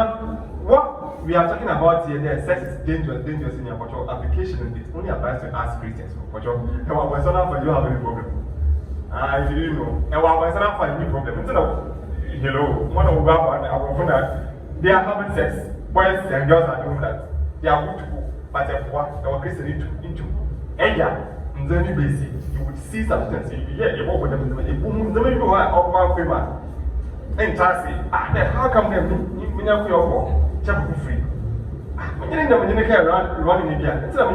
what we are talking about here, sex is dangerous in your application. It only applies to us Christians. For you have any problem. If you didn't know, and what was not for any problem? Instead of, you know, one of our friends, they are having sex. Boys and girls are doing that. They are good to go, but our Christian into. And yeah, in the new basic, you would see substance. You walk with them, the way you are of our favor. And Tarsi, how come we never feel chapel free? When you can't run in India, instead of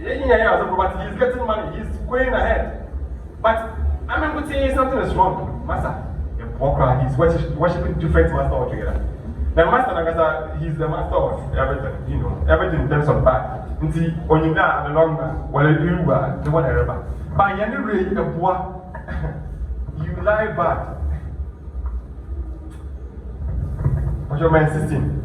he's getting money, he's going ahead. But I'm going to say something is wrong. Master, he's worshiping different masters altogether. The master, he's the master of everything, you know, everything in terms of bad. And see, when you're not the long man, well, you are the one ever. By any rate, you lie bad. What's your man 16?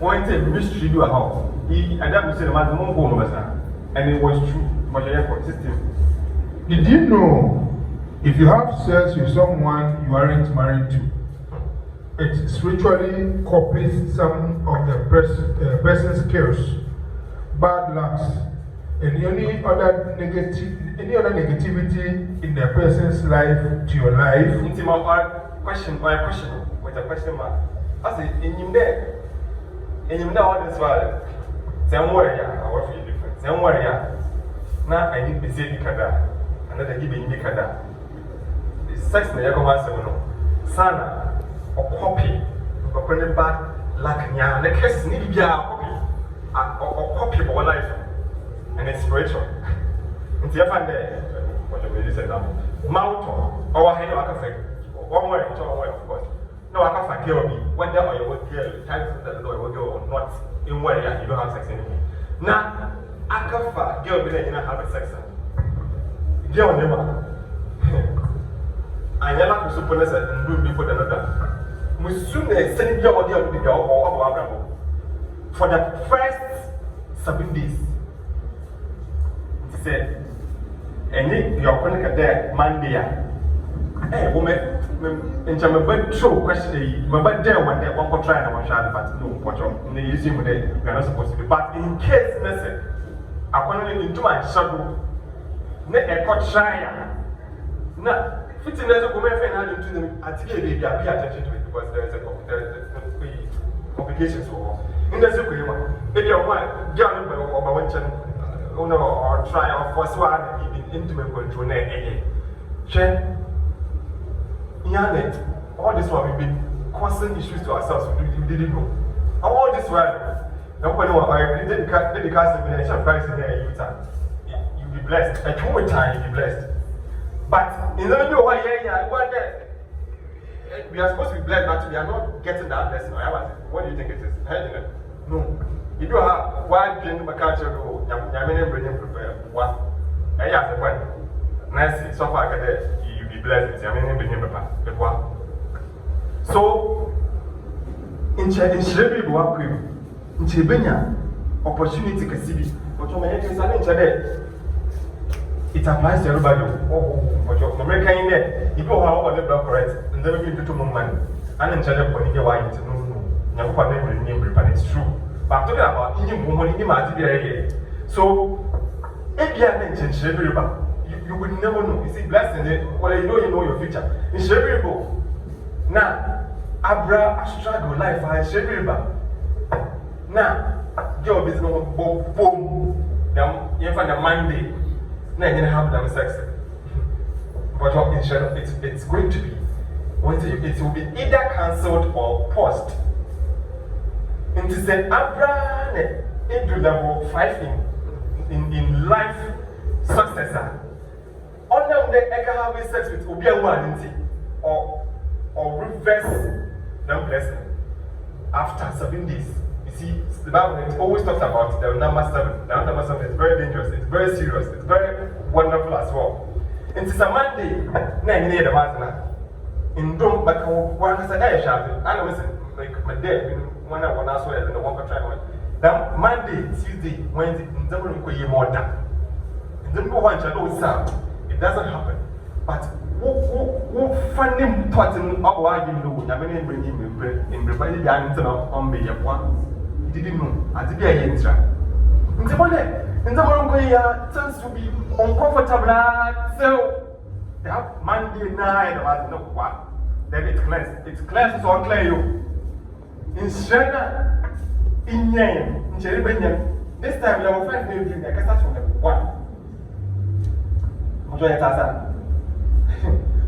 One thing, mystery do a house. He adapted to the man, and it was true. But you're for 16. Did you know if you have sex with someone you aren't married to, it spiritually copies some of the person's skills, bad lucks, and any other negativity in the person's life to your life? Question with a question mark. I say, in there, all this while, somewhere, I work for you different. Somewhere, now I need to say Nikada, another giving Nikada. The sex may go as a Sana or copy, or put it back like Nya, the case need to or copy of our life, and it's spiritual. It's your fan there, what you really said now. Mount or Hano Akafe. One way, of course. No, I can't find care of me. When there are your girl, times that the will go or not in where you don't have sex anymore. Now, I can't find girl, but you don't have a sex. Girl, never. I never to suppose that and do before the other. We soon send your audio to the girl or Abraham. For the first 7 days, he said, and your chronic there, Monday. Hey, woman, in some of the true question, but there one day, one could try and one shot, but no, watch on. In the issue with it, you're not supposed to be. But in case, listen, I want to into my shadow. Net a court try. Now, 15 years ago, my friend had to them. I think they pay attention to it because there is a complications. In the Zuku, maybe a one, young or one channel, or try or force one intimate control. Yanet, all this while we've been causing issues to ourselves, we didn't know. All this while, nobody will did the cast of the price in there, you'll be blessed. At one time, you'll be blessed. But in the middle of one year, we are supposed to be blessed, but we are not getting that blessing. What do you think it is? No. You do have one drink, a culture, Yamini bringing prepare. What? I ask the point. Nice, so far, you be blessed. Yamini bringing prepare. So, in Shrebi, work with in Chibenya, opportunity can see. But you may have it applies to everybody. But you're American in there. If you have all the block correct, and then we do money. And in China, when you get wine, no, it's true. But I'm talking about Indian woman in the so, if you are mentioned Shrebi, you will never know. You see, blessing it, well, you know your future. In Shrebi, now, Abra struggle life, I Shrebi. Now, job is no boom. You find a Monday. Now you have them sex. But it's going to be. It will be either cancelled or paused. And to say, Abra, into level 5 in life successor. Only when they have sex with Obiawan or reverse them blessing after 7 days. You see, the Bible always talks about the number 7. The number 7 is very dangerous, it's very serious, it's very wonderful as well. And it's a Monday, the Mazana. In Dome, but one has a day sharp. I know, like my day, when I want to swear and the walk of time. Now, Monday, Tuesday, Wednesday, in the morning, you more than. In the morning, it doesn't happen. But who finding pattern of why you know, I mean, bring him in preparing the answer on me. He didn't know. I did a intra. In the morning, tends to be uncomfortable. So, that Monday night, I was no what. Then it cleansed. It cleanses or clear you. In China, in Yang, in Cheribanian, this time you will find me in the Cassation of one. What do you have?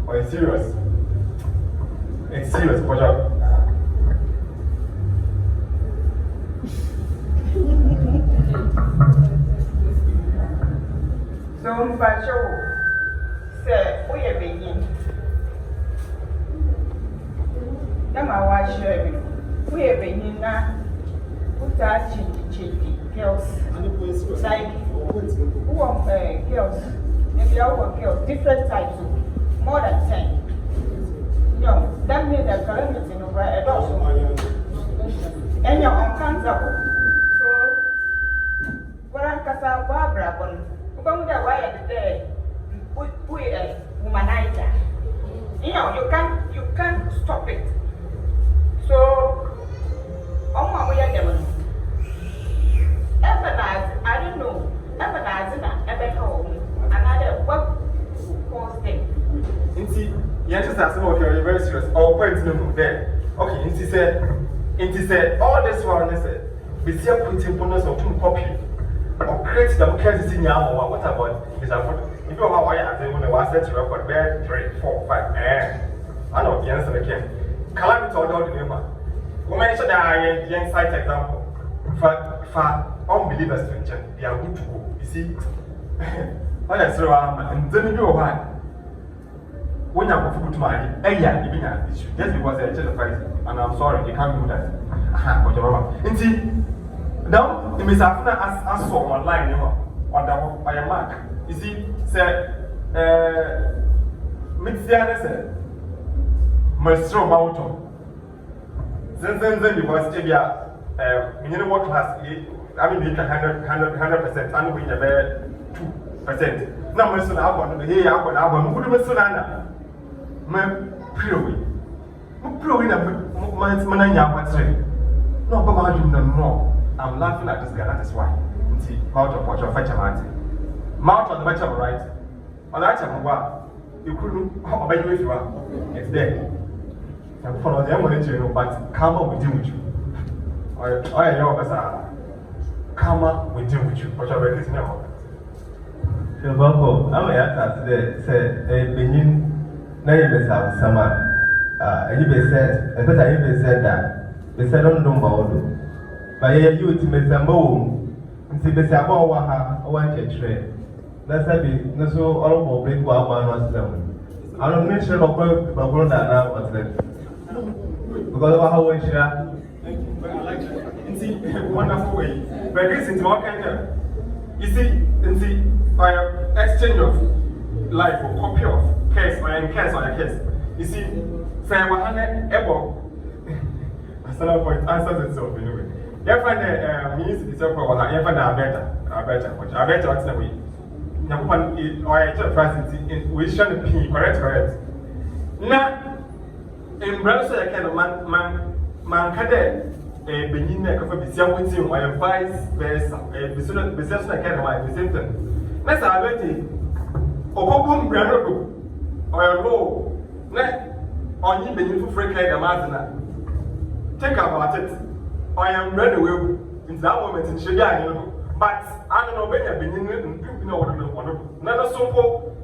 Oh, it's serious. It's serious, Pojo. So, Mpacho, say, we are beginning. Nama watch we are beginning now. Put our chitty girls. Like, who are girls? Maybe our girls, different types. More than 10. No, that means the calamity over a dozen. And you're uncountable. So, what I'm Casa Barbara, but why there? We a womanizer. You know, you can't stop it. So, we are given. Empathize, I don't know. Empathize, another what caused them. You understand some of you're very serious. Our point no there. Okay, it said all this one is we see a putting bonus of 2 copy or create the cases in your what about is a if you have I when the was set to record there 3, 4, 5 I know the answer again. Calamity or the name. We mentioned that I young site example for unbelievers to they are good to go. You see, honestly, and then you what. When you go to my area, even an issue, just because I change the price, and I'm sorry, you can't do that. And see, now, the Miss Afna as saw online, on the by a mark. You see, say, Mixiana said, Maestro Mountain. Then you was Tibia, you know what class, I mean, you can 100%, and we have 2%. Now, Mr. Albon, here, Albon, who do Mr. pray away na man nya kwatre no ba ma dum no I'm laughing at this guy, that is why nti mouth of watch of fetch mouth of the match right ọ̀la ẹ̀kyẹ̀ mọ̀ wá ìkúrú ọ̀bẹ yìí wéfi wá it's there ẹ̀fọ́n ọ̀dẹ̀ ẹ̀mọ̀ ní kyerè no but karma within with you ọ̀yẹ̀ yẹ ọ̀bẹ sá karma within with you ọ̀kyẹ̀ ọ̀bẹ kìí sinmi ẹ̀mọ̀. Ṣèbọ̀kọ̀ ama yà tà sí dẹ̀ sẹ̀ ẹ̀bẹ̀yìn náà yẹ bẹ̀sẹ̀ àwòsàmà ẹ̀yìn bẹ̀sẹ̀ ẹ̀fẹ̀sẹ̀ ẹ̀yìn bẹ̀sẹ̀ dà bẹ̀sẹ̀ lọ́ndọ̀n bá ọ̀dọ̀ bàyẹ̀ yóò ti bẹ̀sẹ̀ mbọ̀ wò nti bẹ̀sẹ̀ abọ́ ọwọ́ ha ọwọ́ nkyẹ̀kyerẹ̀ na sabi na so ọlọ́pàá break wà á máa nọ sílẹ̀ mu àwọn ọmọ ìṣẹ̀lẹ̀ bàbúrò dáná ọ̀sẹ̀ because wọ́n ha wọ́n ìṣẹ̀lẹ̀. Nti wonderful way but this is more kind of you see nti exchange of life or copy of case or in case or a case you see say we have ebo asala point answers itself anyway you find the minister itself or you find abeta what's the way Nakupan or a church we shall be correct. Now, in Brazil, I can man cade a beginner of a bizarre with him or a vice versa, a business academy, the same thing. Let's have it. Okobum Brando or a law, net on you being for free kind of matter. Think about it. I am ready in that moment in Shiga. But I don't know when you've been in another simple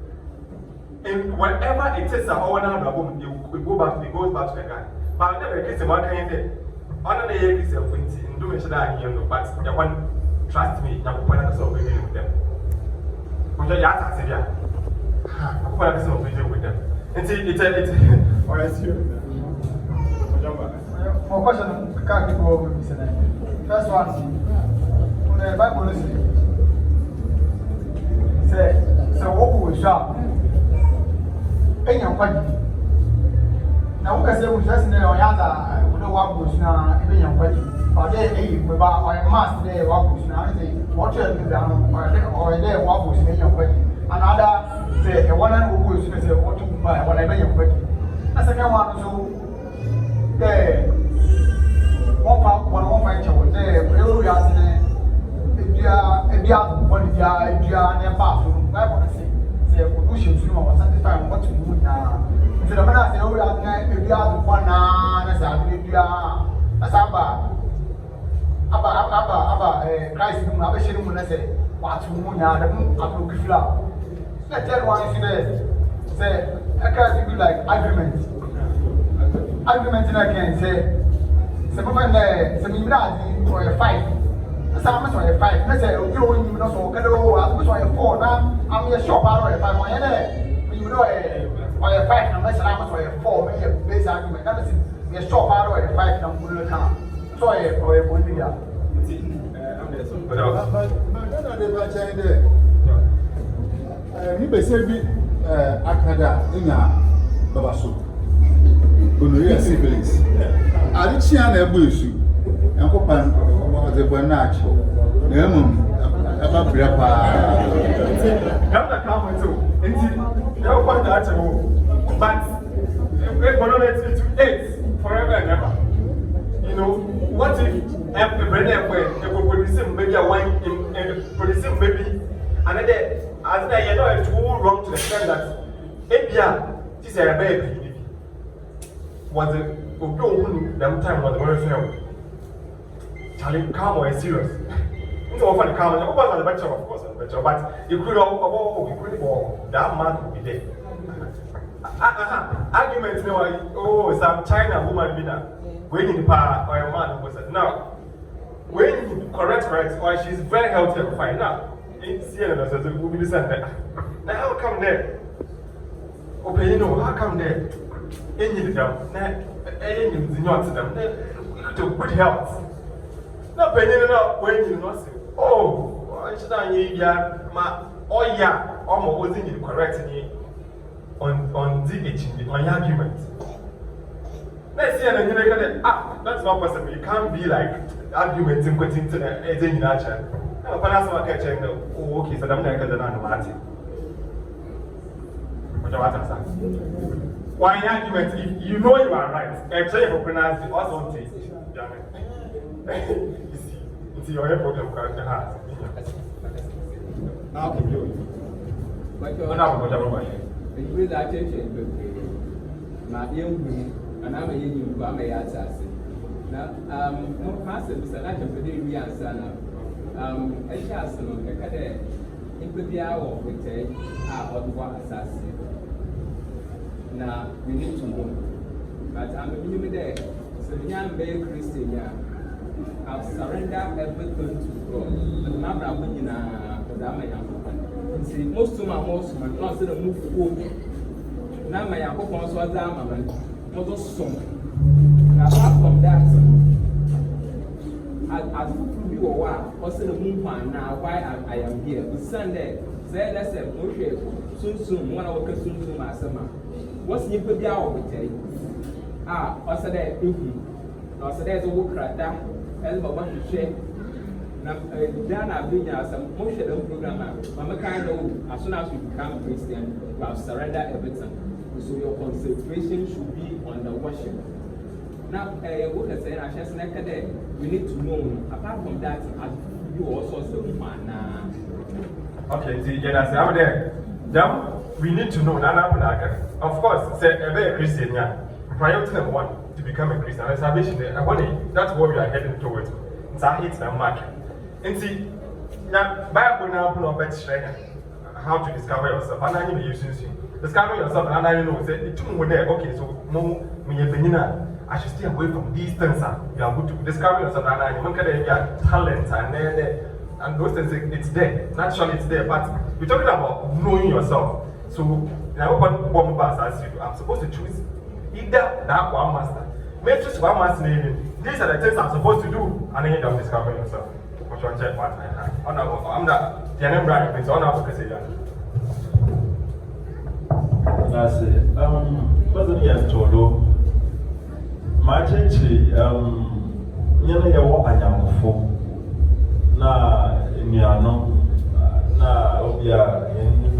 in whatever it is that our now woman it goes back to the guy. But I never kiss him one kind of honor the year is a winter in doing that you know, but the one trust me, I'm going to solve it with them. But I asked Sylvia, I'm going to solve it with them. It's or I see you. My question can't go over this. First one. The Bible say what we shop in your body. Now, we say we just know yada, we don't walk bush now, even your body. Or they we buy or mask they walk bush now, say what you do down or they walk bush in your body. Another say a one and who is say what to buy, whatever your body. That's a one so there. One fight over there, we are ebi abụọ ndị a n'ebe afọ Bible say say odushi nsuru ma satisfy what to do na nti na mana say o ya na ebi abụọ na say ebi asaba aba Christ mu abehye mu na say what to do na dem apokifla na tell one is say I can't be like argument in again say papa na say me brad for a fight. Some are 5. Let's say, you know, you know, so can go as much as 4 now. I'm a shop out of 5. You know, or 5, unless I'm a 4, maybe a base argument. That is a shop out of 5 and put it account. So, or a point here. You may say, Akada, Ina, Babasu. Unuya siblings. Alicia and Abusu. And Copan. The Bernach, about Grandpa. Don't come to it. No point at all. But we're going to 8 forever and ever. You know, what if every producing maybe a wine in producing baby another as they know it's too wrong to the extent that Abia is a baby. Was it them time was very fair. Charlie, calm or serious. It's often the calm, of course, but you could that man would be there. Arguments, some China woman be there, waiting in the power or a man was it. Now, when correct, or she's very healthy and fine. Now, it's here and says, we'll be sent there. Now, how come there? Okay, you know, how come there? Any of them, not to them, to good health. No penny no when you know say oh I should not ya ma oh yeah almost wasn't you correct me on the on your argument. Let's see and you know that's not possible. You can't be like arguing quitting to the in nature. No but that's what catch oh okay so I'm not going to know Martin. What you want to say? one argument, if you know you are right, and try to pronounce it, also take it. It's your head problem, character has. Now, can you? But you're not going to be that attention. My young and I'm a young woman, now, Master, Mr. Nash, and Pedi, and Sana. A chasson, a cadet, in the hour with a hot assassin. Now, we need to go. But I'm a minimum there. So, young Bay Christian, I've surrendered everything to God. And my brother, when you know, see, most of my plans to move forward. Now, my uncle was a diamond, was a song. Apart from that, as you are, also the movement now, why I am here. Sunday, say, let's say, soon, one hour soon, my summer. What's new for the hour with you? Also there, also there's a work right there, and want to share. Now, then I've been some motion program. I'm a kind of, as soon as we become Christian, we have surrendered everything. So your concentration should be on the worship. Now, what I say, I just like that we need to know. Apart from that, you also say, man. Okay, see, you know, I'm there. Now, we need to know. Of course, say a very Christian, yeah. Priority number one to become a Christian. Salvation, that's what we are heading towards. It's a hit and mark. And see, now, Bible now put on bed how to discover yourself. And I need to discover yourself, and I know say the two were there. Okay, so no, I should stay away from these things. You are good to discover yourself, and I know your talents and those things. It's there, naturally it's there. But we're talking about knowing yourself. So now, one bus as you, I'm supposed to choose either that one master. Maybe just one master name. These are the things I'm supposed to do, and then you don't discover yourself. Which one check part I'm not the name brand, it's on our focus. That's it. Wasn't yet told. My church, you know, what I am for. Na, in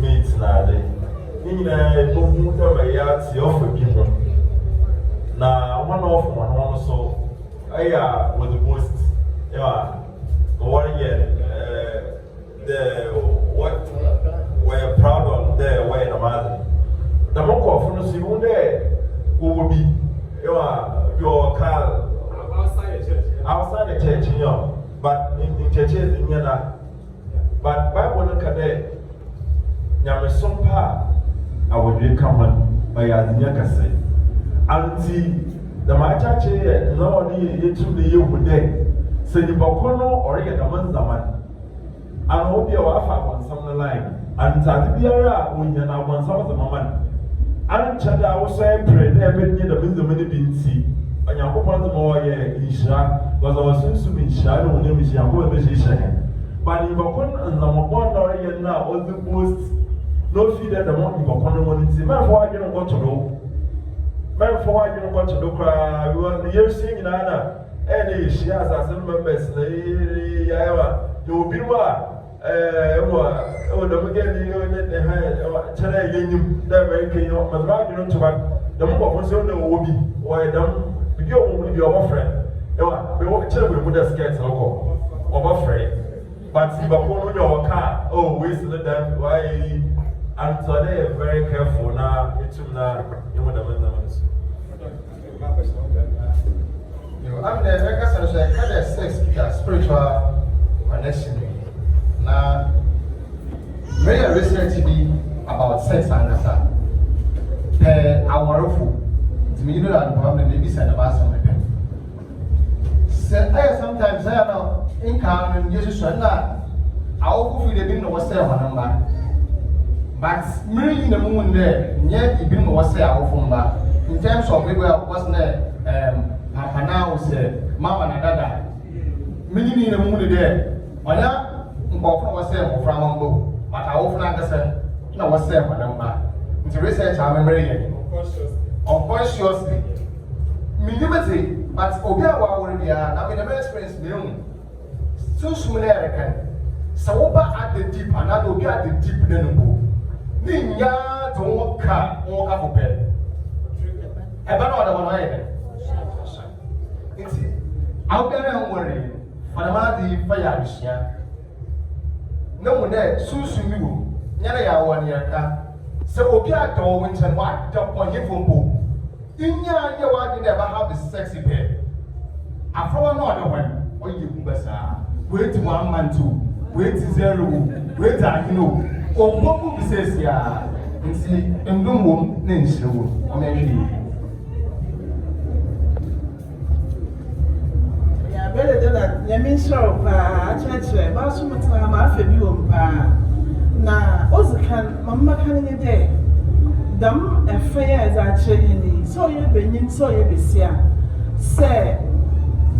meets now. In a book, my yards, you offer people. Now, one also, I was the most, 1 year. What we're proud of there, where the mother. The more from the Simon there, who will be your car outside the church, but in churches in Yana. But Bible look at that. Yamasompa, I would be common by Yadinakase. And the my church, no, you to the you would day. Say the Bokono or a man zaman. And hope you are on some line. And Tadibiara, when you're now on some of the moment. And Chada was saying, pray, never near the window many being see. And your papa the more Isha was also soon in shadow when you miss your whole position. But in Bokon and Namapon or now, all the most no feed at the moment Bokon wanted to see. Man, for I don't want to know. Man, for I don't want to look. We want the year singing Anna. And she has a simple best. You will be one. The more of us will be, why them, you will be our friend. We walk children with a skate of a friend. But if I put on your car, oh, waste them, why? And so they are very careful now. It's now, you know, I'm the sex spiritual connection. Now, very research about sex and that. Our to me, you know that problem maybe said about some people. I sometimes I know in common Jesus and that I will feel they didn't know what's there on number. But me in the moon there, yet you didn't know what's there in terms of people wasn't there. Papa now say, Mama and Dada. Me in the moon there. Was there from Mongo, but I often understand no what's there for number. It's a research I'm very unconsciously. Minimity, but Obia already are now in the experience million. So soon American. Sawoba at the deep, and I will be at the deep Nenubu. Ninya don't walk for bed. ebe na ọdọ wọn ayẹ nti awụbịara nwere fanamadi faya abusua na mụ dẹ sunsun mi wọ nyere ya awọ ne yaka sɛ obi atɔ wɔ nkyɛn wa atɔ ɔnye fompo nyina nye wa de dɛ have the sexy pair afɔwɔ na ɔde wɔn ɔyɛ hu bɛsaa wei ti 1 month wei ti 0 wei ti ahene o ɔbɔ bi sɛsi a nti ndum wɔm ne nhyire wɔm ɔmɛ hwee. Bele de na nyame nhyira paa akyerɛkyerɛ baaso motena ma afɛ bi wɔ paa na ozikan mama kan ne de dam efe ya za akyerɛ yini so ye benyin so ye besia sɛ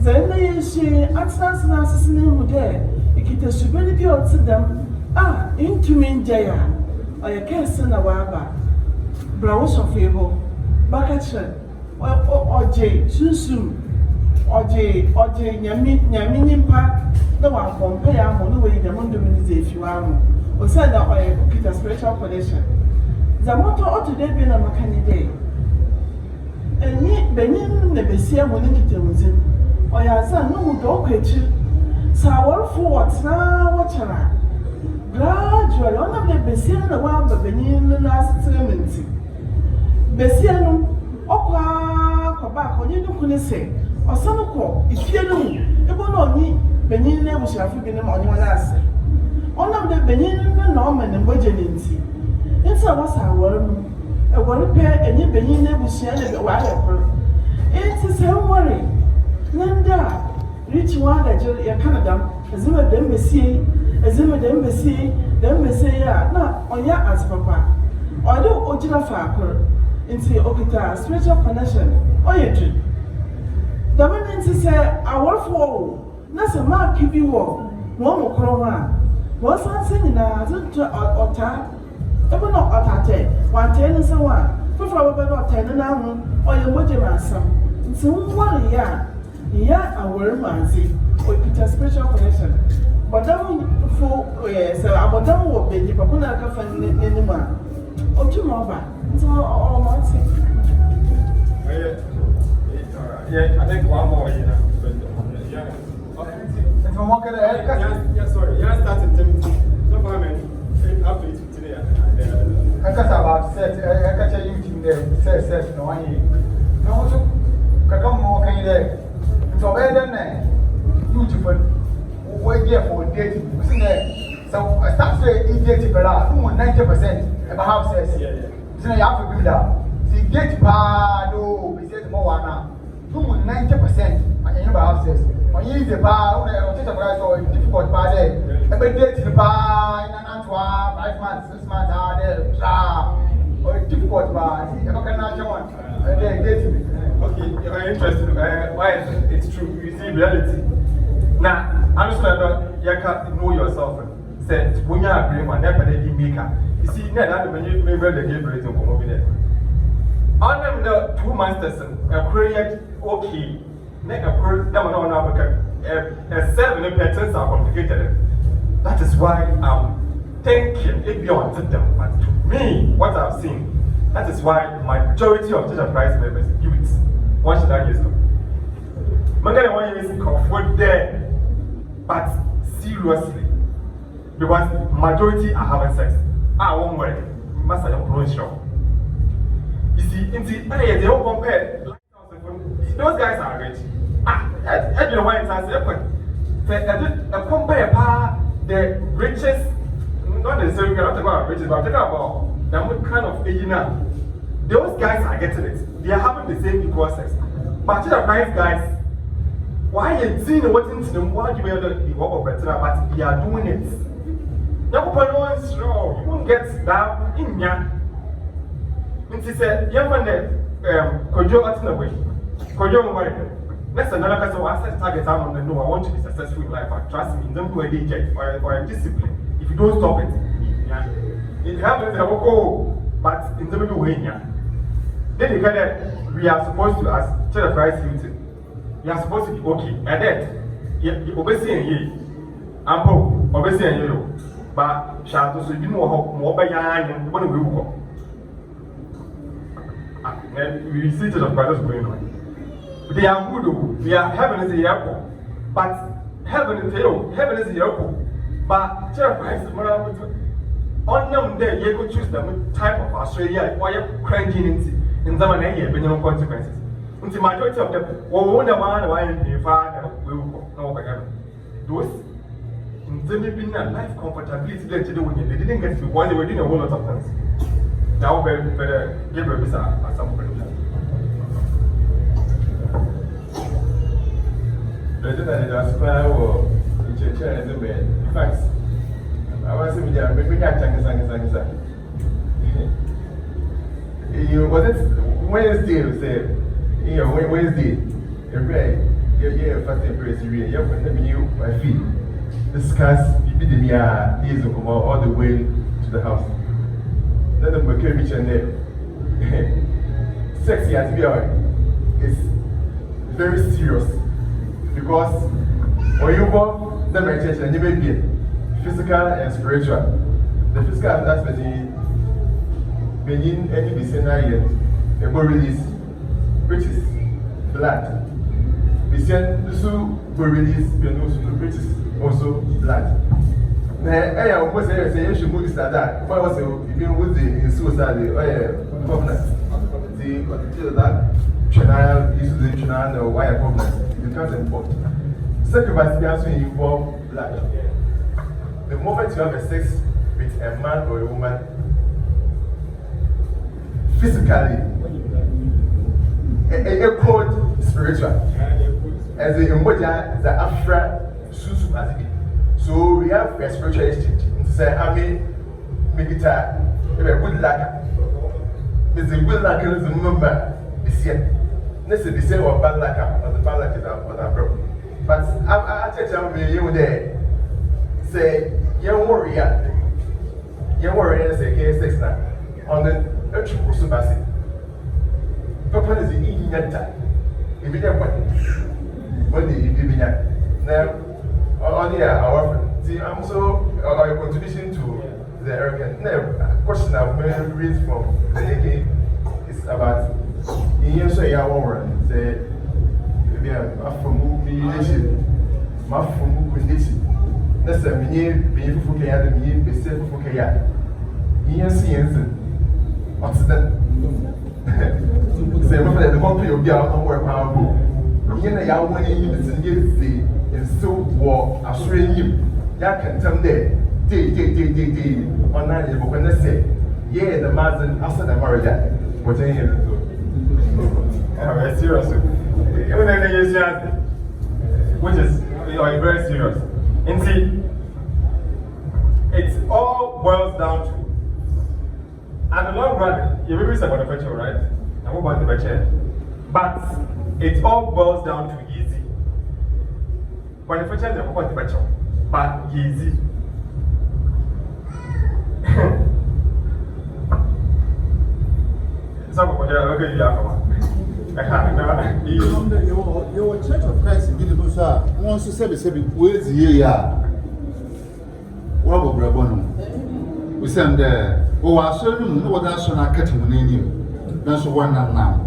zanna ye shi atsasna asesene hu de ikita subani bi ɔte dam intumi njaya ɔyɛ kɛse na waba brawo sɔfo baka kyerɛ ɔgye sunsum ɔgye nyami nyimpa na wa kɔmpa ya mo na wo yi dɛm ndom ne ze fiwa mo o said that I get a spiritual connection. The motto ought to be a mechanic. And yet, Benin never see a winning kittens. Or as a no dog creature. So I work forward now, watch her. Gradually, one of the Bessian and the one of Benin and last ceremony. Bessian, Oka, back when you don't say, or some call, if you know, it will not need Benin never shall have been on your last. One of the Benin Norman and Virginity. It's a was our worm. A one pair and you Benin never share the wire. It is a worry. Nanda, rich one that you're Canada, as if a embassy, as if an embassy, the embassy, not on your as papa. Although Ojina Farker, into Okita, spiritual connection, or you do. The women say, I work for, that's a mark keep you walk, one more crown. What's that saying now? Otta, even not Otta, 110 and so on. Prefer about 10 and now, or your body ransom. It's a 1 year. Yeah, I will mancy, or Peter spiritual connection. But then for yes, about them will be the Pacuna Caffeine anymore. Or tomorrow, it's all mancy. Yeah, I think one more, yeah. Sorry, yeah, started so far, man. Up to it today. I got about set, I got a YouTube there, says no one year. No, also, come more can you there? So, better than beautiful. Wait here for dating. So, I start saying, dating, but 90% about says, so you have to do that. See, get bad, oh, we said more now. 90%, I can about says. When you use the bar, it's difficult by there. Every day to the bar in Antwerp, 5 months, 6 months are there. Or difficult bar. You can not one. Okay, you're interested. Why is it? It's true. You see reality. Now, I'm just going you can't know yourself. Say, when you agree, one never let you make her. You see, now when you remember the game rating from over there. On them, the 2 masters, a create okay. Make a pro, a 7 patterns are complicated. That is why I'm thinking if you want them. But to me, what I've seen, that is why majority of Church of Christ members do it. What should I use them? Mangana want to use comfort there, but seriously, because majority are having sex. I won't worry. Must have no show. You see, in the area they all compare. Those guys are rich. I don't know why it's a compare the richest, not necessarily not about riches, but I'm talking about the kind of age now. Those guys are getting it. They are having the same equal sex. But the nice guys, why you seeing what's in them? Why do you have the work of better? But they are doing it. You won't get that in ya. It said, young man, could you ask in a way? Next another person will set target on the no, I want to be successful in life. Trust me, don't do a DJ or a discipline. If you don't stop it, it happens, I will go, but in the middle way. Then you can we are supposed to, as Church of Christ youth, you are supposed to be okay. And then you obey ye, ample, obey you, but shall to so you know more by your eye and what we will go. we see to the brothers going on. They are good, we are heaven is the airport, but heaven is the airport. But terrifies on them there, you could choose them type of Australia or you're cranking in the manner, but no consequences. Until majority of them, wonder why in father will know heaven. Those in the living life comfortability they didn't get to one, they were doing a whole lot of things. Now, better give a visa at some point. President Jasper or chair as a man. In fact, I was saying, maybe I can't you was it Wednesday? You say, Wednesday. You're fasting praise. You're going to be my feet. Discuss epidemia days of all the way to the house. Let them become each and there. Sex is very serious because when you go the meditation and you may be physical and spiritual. The physical aspect is being any vicinary a body release, which is blood. Vicinary release, which is also blood. Now, I almost say you should move like that. Why was it even with the suicide? Covenant. The that channel is the channel or wire covenant. You can't import. Sacrifice also involve blood. The moment you have a sex with a man or a woman, physically, a code spiritual. As the emoja, the afra, susu as it. So we have a spiritual exchange. Say, I mean, make it a good luck. It's a good luck is the number this year. This is the same or bad luck, or the bad luck is our problem. But I tell you, there say, young warrior, say, KS6 now on the electrical subasi. Papa is in Yanta. If you don't what do you give me now? On the our see, I'm so our contribution to the American question I've raised from the AK is about in years so yeah one say from nation from nation that's a mini for Kaya the mini be safe for Kaya in science what's that say the company will be out work powerful in a young one in the and so war Australian that can tell there day on that when they say yeah the Muslim after the marriage what I hear seriously which is very serious and see it all boils down to at the long run you will say about the petrol right and what about the petrol but it all boils down to easy. When the future is about the better, but easy. Some of you are okay. Your Church of Christ in Beautiful Sir wants to say, where's the year? What will Brabon? We send there. Oh, I saw him. What that's on our cutting name. That's one now.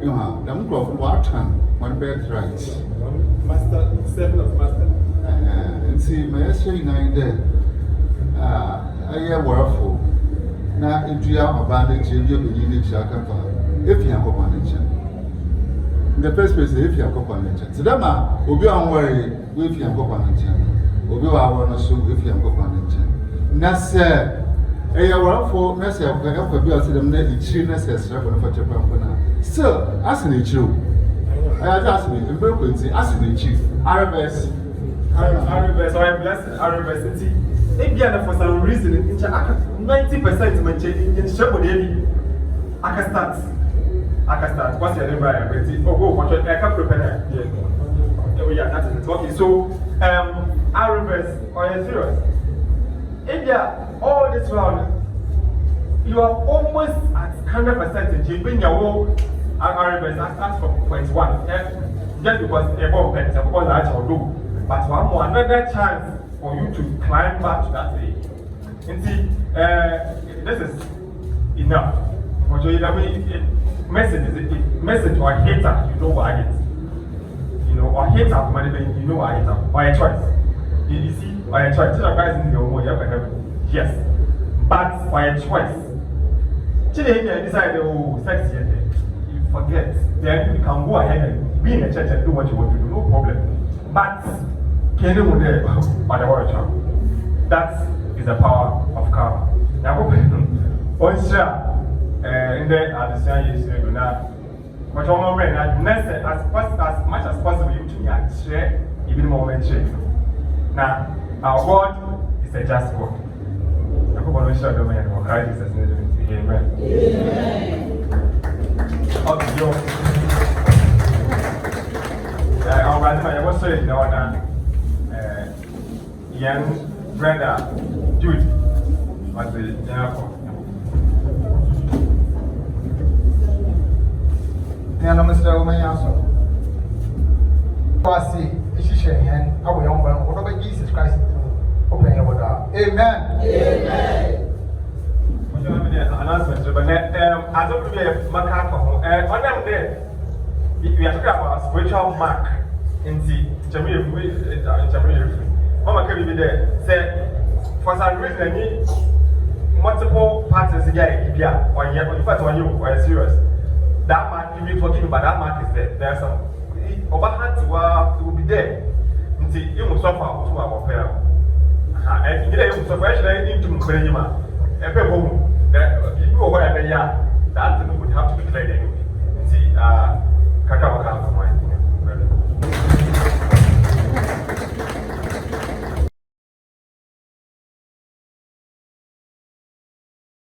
You know, the move of what time? One bed right. Master, 7 of master. And see, my saying I there. I hear wonderful. Now, if you have a bandage, you'll be in the Chaka. If you have a bandage. In the first place, if you have a bandage. So, that man will be unworried if you have a bandage. Will be our one or so if you have a bandage. That's a wonderful message. I will be able to them let the children say, still, as in the truth. I asked me, the book will say, as in the chief. RBS, or I'm blessed, RBS. If you are for some reason, 90% in Shabodi, I can start. What's your name? Oh, what I can't prepare. Yeah, that's it. Okay, so, RBS, or you're serious? If you are all this round, you are almost at 100% in bring your whole RBS starts from 0.1. Just because a bomb pens, of course, that's your do. But one more, another chance for you to climb back to that age. And see, this is enough. message or hater, you know what it is. You know, or hater, you know what it is. Or a choice. You see, or a choice. Children guys in the home, you have heaven. Yes. But or a choice. Children decide, oh, sex, you forget. Then you can go ahead and be in a church and do what you want to do, no problem. But, can you do that by the word child? That is the power of karma. Now, on share. And then at the same time, you know, but one more way, as much as possible, you can share even more than share. Now, our God is a just God. I hope I'm sure the man will carry this as amen. Amen. Okay, yo. Our brother, I was saying, no, young brother Jude was the general. Nana Mr. Omayaso. Passy, is she hand? I will young one, whatever Jesus Christ. Open your water. Amen. Amen. Announcement, but I don't be a macaco. On them there, we are talking about spiritual mark in the Jamaica. Mama can be there. Say, for some reason, I need multiple parties again. Or in fact, when you are serious. That mark, you will forgive me, but that mark is there. There's some overhand to it will be there. Until you will suffer to our prayer. And you will suffer into Mukherjee. And people, that you go wherever you are, that would